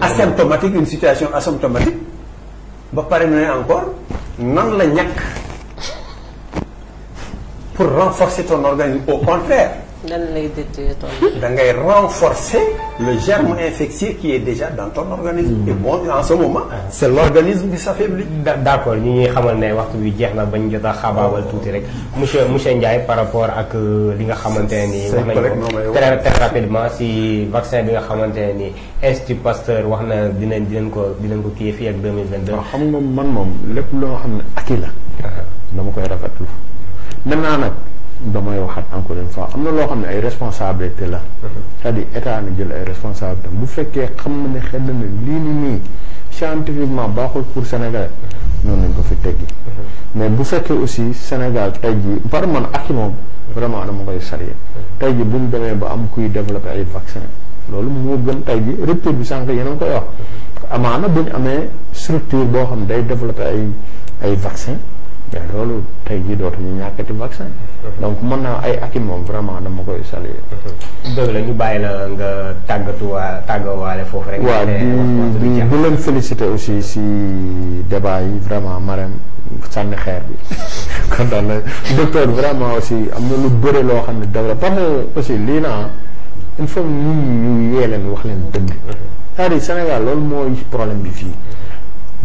asymptomatique, une situation asymptomatique ba pare mu ne encore nan la ñàkk pour renforcer ton organisme. Au contraire, da ngay renforcer le germe infectieux qui est déjà dans ton organisme. Et bon, en ce moment, c'est l'organisme qui s'affaiblit. D'accord, ñi ñuy xamal ne waxtu bi jeex na bañ jot a xabaabal tuuti rek monsieur Ndiaye par rapport ak li nga xamante ne nii wax nañ ko très rapidement si vaccin bi nga xamante ne nii Institut Pasteur wax na dinañ ko téye fii ak 2022. waaw xam nga man moom lépp loo xam ne acquis la dama koy rafetlu maintenant nag damay waxaat encore une fois am na loo xam ne ay responsabilité la c'est-à-dire état na jël ay responsabilité bu fekkee xam na ne xel na ne lii nii scientifiquement baaxul pour Sénégal noonu nañ ko fi teggi mais bu fekkee aussi Sénégal tey jii par man ak moom vraiment dama koy saluer tey jii bu ñu demee ba am kuy développer ay vaccin loolu moo gën tey jii rupture bi sànq yéen a ngi koy wax amaana bu ñu amee structure boo xam ne day développer ay vaccin mais loolu tey jii dootuñu ñàkkati vaccin donc mën naa ay akki moom vraiment dama koy saluer. dëgg la ñu bàyyi la nga tàggawaale foofu rek. waaw di leen féliciter aussi si débat yi vraiment Marème sànni xeer bi kon daal docteur vraiment aussi am na lu bëri loo xam ne dëgg la parce que aussi lii naa il faut ñu yee leen wax leen dëgg. c'est-à-dire Sénégal loolu mooy problème bi fii.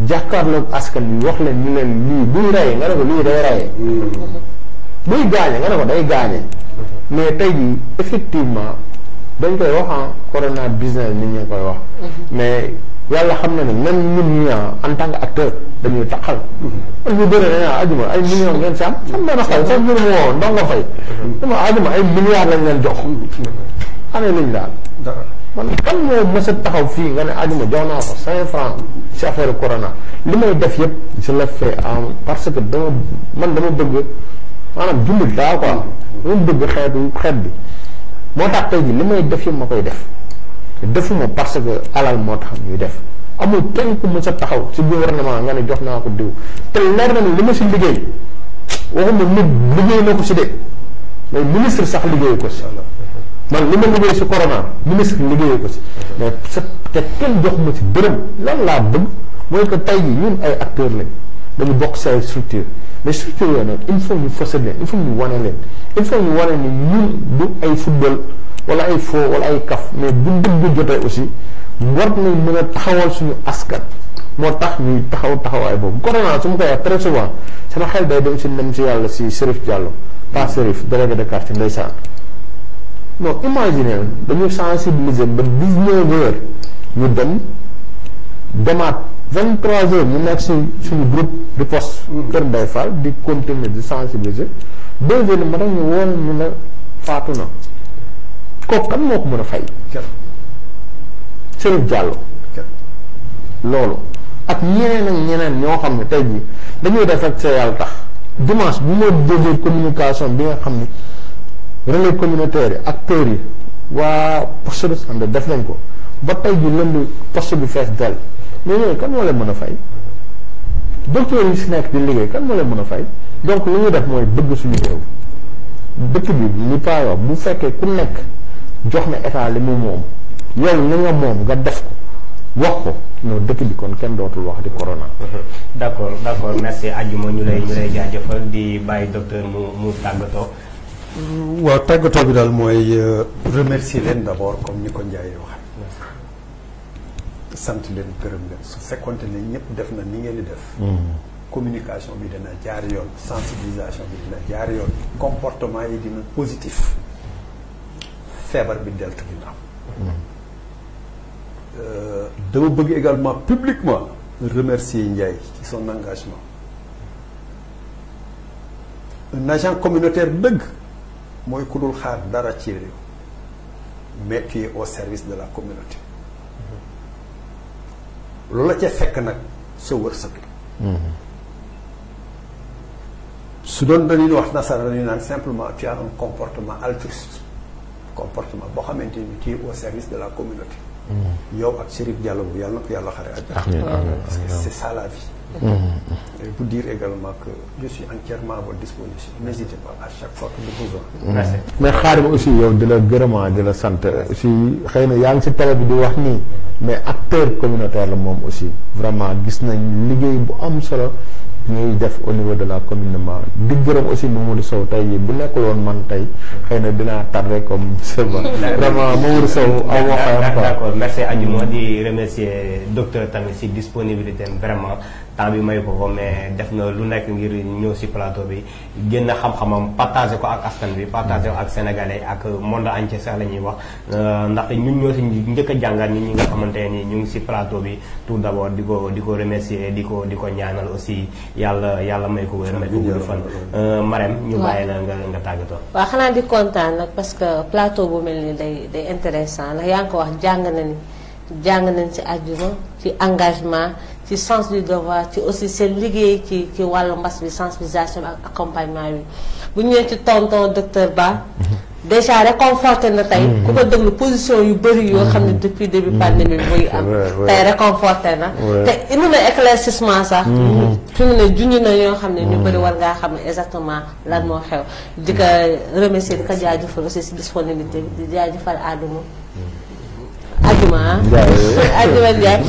jàkkaarloog askan bi wax leen ñu leen lii buy rey nga ne ko lii day rey buy gaañe nga ne ko day gaañe mais tey jii effectivement dañ koy wax corona business nit ñi koy wax mais yàlla xam na ne même ñun ñi en tant que acteur dañuy taxal man ñu bëri nañaa ajuma ay millions ngeen si am sam benn xaw sax jur moo ndongo fay dama ajuma ay milliards lañ leen jox xane luñ daal man kan moo mës a taxaw fii nga ne ajuma jox naa ko 5 francs ci affaire corona li may def yëpp je le fais parce que dama bëgg maanaam jullit daa quoi dama bëgg xeet bi moo tax tey ji li may def yëpp ma koy def defuma parce que alal moo tax ñuy def amul kenn ku mës a taxaw ci gouvernement nga ne jox naa ko diw te leer na ni li ma si liggéey waxuma nit liggéey na ko si de mais ministre sax liggéey ko si man li ma liggéey si corona ministre liggéeyee ko si mais te kenn jox ma si dërëm lan laa bëgg mooy que tey jii ñun ay acteurs lañ dañu bokk si ay structure mais structure yooyu nag il faut ñu fësal leen il faut ñu wane leen il faut ñu wane ni ñun du ay football wala ay fo wala ay kaf mais bu dëgg jotee aussi war nañ mën a taxawal suñu askan moo tax ñuy taxawaay boobu corona su ma koy wax très souvent sama xel day dem si nem si yàlla si Serif Diallo pas Serif délégué de quartier ndeysaan non imaginer dañu sensibiliser ba 19h ñu dem demaat 23h ñu nekk si suñu groupe de poste Kër Mbaye Fall di continuer di sensibiliser 2h du matin ñu woon ñu ne faatu na kooku kan moo ko mën a fay Serif Diallo loolu ak ñeneen ñoo xam ne tey jii dañuy def rek sa yàlla tax dimanche bu ma déggee communication bi nga xam ne relais communautaire yi acteurs yi waa poste de santé def nañ ko ba tey jii lënd poste bi fees dell mais ñooñu kan moo leen mën a fay docteur yi si nekk di liggéey kan moo leen mën a fay donc li ñuy def mooy bëgg suñu réew dëkk bi li paa wax bu fekkee ku nekk jox na état li mu moom yow li nga moom nga def ko wax ko non dëkk bi kon kenn dootul wax di corona. d'accord merci Adjuma ñu lay jaajëfal di bàyyi docteur mu tàggatoo. waaw tàggatoo bi daal mooy remercier leen d'abord comme ni ko Ndiaye waxee. sant leen gërëm leen su fekkonte ne ñëpp def na ni ngeen di def. communication bi dina jaar yoon sensibilisation bi dina jaar yoon comportement yi dina positif feebar bi deltu ginnaaw. dama bëgg également publiquement remercier Ndiaye ci son engagement. Un agent communautaire dëgg mooy ku dul xaar dara ci réew mais tu es au service de la communauté. loolu la ca fekk nag sa wërsëg. su doon dañuy wax nasara dañuy naan simplement tu as un comportement altruiste comportement boo xamante ni tu es au service de la communauté. yow ak Chérif Diallo bu yàlla na ko yàlla xare àjjana. parce que c'est ça la vie. Et pour dire également que je suis entièrement à votre disposition. N'hésitez pas à chaque fois que vous besoin. merci. mais xaarim aussi yow di la gërëmaa di la sant aussi xëy na yaa ngi si télé bi di wax nii mais acteur communautaire la moom aussi vraiment gis nañ liggéey bu am solo ñuy def au niveau de la communement di gërëm aussi Mamadou Sow tey jii bu nekkul woon man tey xëy na dinaa tardé comme c'est bon vraiment Mamadou Sow aw ma xayam quoi. d'accord merci Adjuma di remercier docteur tamit si disponibilité vraiment temps bi may ko mais def na lu nekk ngir ñëw si plateau bi génn xam-xamam partagé ko ak askan bi partagé ko ak sénégalais ak monde entier sax la ñuy wax ndaxte ñun ñoo si njëkk a jàngat nit ñi nga xamante ni ñu ngi si plateau bi tout d'abord di ko remercier di ko ñaanal aussi yàlla may ko wér may ko gudd fan. Marème ñu bàyyi la nga tàggatoo. waaw xanaa di kontaan nag parce que plateau bu mel ni day intéressant ndax yaa ngi ko wax jàng nañ ci Adjuma ci engagement ci sens du devoir ci aussi seen liggéey ci wàllu mbas bi sensibilisation ak accompagnement bi bu ñëwee ci tonton docteur Ba déjà réconforté na tey ku ko déglu position yu bëri yoo xam ne depuis début pandémie bi muy am tey réconforté na te indi na éclaircissement sax fi mu ne junj na yoo xam ne ñu bëri war ngaa xam ne exactement lan moo xew di ko remercier di ko jaajëfal aussi si disponibilité bi di jaajëfal Adjuma Ndiaye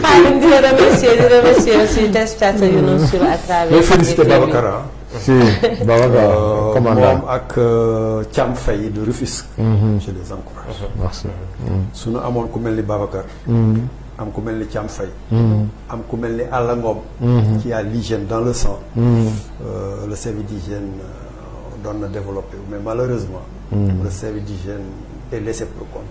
xaalim di remercier aussi téléspectateurs yu noonu sur à travers. félicité Babacar si Babacar commandant moom ak Thiam Faye de Rufisque. je les encourage. merci. su ñu amoon ku mel ni Babacar. am ku mel ni Thiam Faye. am ku mel ni Alla Ngom. qui a l'hygiène dans le sang. le service d'hygiène doon na développé mais malheureusement. le service d'hygiène est laissé pour compte.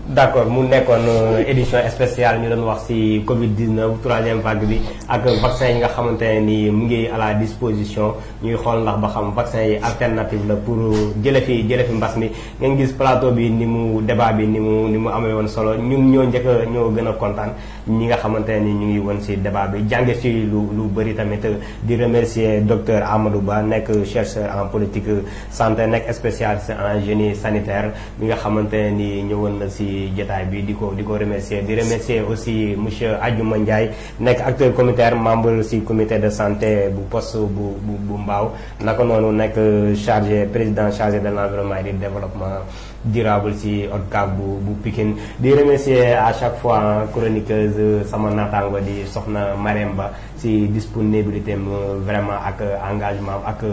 d'accord mu nekkoon édition spéciale ñu doon wax ci Covid-19 troisième vague bi ak vaccin yi nga xamante ne ni mu ngi à la disposition ñuy xool ndax ba xam vaccin yi alternative la pour jële fi mbas mi ngeen gis plateau bi ni mu débat bi ni mu amee woon solo ñun ñoo ñoo gën a kontaan ñi nga xamante ne ni ñu ngi woon ci débat bi jànge ci lu bëri tamit di remercier docteur Amadou Ba nekk chercheur en politique santé nekk spécialiste en génie sanitaire bi nga xamante ne ni ñëwoon na ci jotaay bi di ko remercier di remercier aussi monsieur Adjuma Ndiaye nekk acteur communautaire membre ci comité de santé bu poste bu Mbao naka noonu nekk président chargé de l'environnement et du développement durable ci ODCAV bu Pikine di remercier à chaque fois chroniqueuse sama naataango di soxna Marème Ba ci disponibilité vraiment ak engagement ak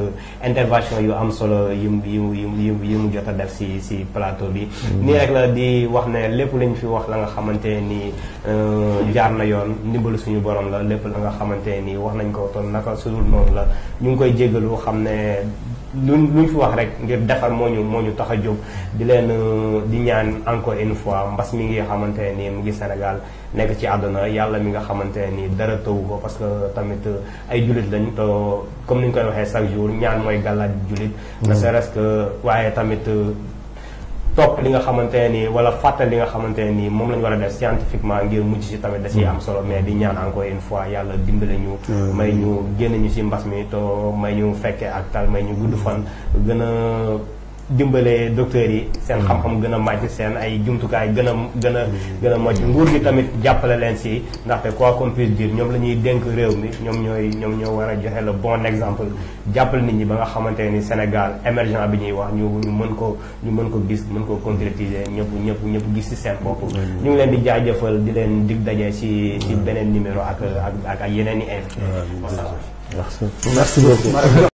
intervention yu am solo yu mu jot a def ci plateau bi nii rek la di wax ne lépp lañ fi wax la nga xamante ni jaar na yoon ndimbalu suñu borom la lépp la nga xamante ni wax nañ ko toon naka sudul noonu la ñu ngi koy jégalu xam ne luñ fi wax rek ngir defar moo ñu tax a jóg di leen di ñaan encore une fois mbas mi ngi xamante ni mu ngi Sénégal nekk ci àdduna yàlla mi nga xamante ni dara tawu ko parce que tamit ay jullit lañ te comme ni ñu koy waxee chaque jour ñaan mooy gàllaaj jullit ne serait-ce que waaye tamit topp li nga xamante ni wala fàttal li nga xamante ni moom la ñu war a def scientifiquement ngir mujj ci tamit da ciy am solo mais di ñaan encore une fois yàlla dimbale ñu may ñu génn ñu ci mbas mi to may ñu fekkee ak tal may ñu gudd fan gën a dimbale docteurs yi seen xam-xam gën a màcc seen ay jumtukaay gën a màcc nguur gi tamit jàppale leen ci ndaxte quoi qu'on puisse dire ñoom la ñuy dénk réew mi ñoom ñoo war a joxe le bon exemple jàppale nit ñi ba nga xamante ni Sénégal émergent bi ñuy wax ñu mën ko gis mën ko concrétiser ñëpp gis ci seen bopp ñu ngi leen di jaajëfal di leen dig daje ci beneen numéro ak yeneen i invité. Merci beaucoup.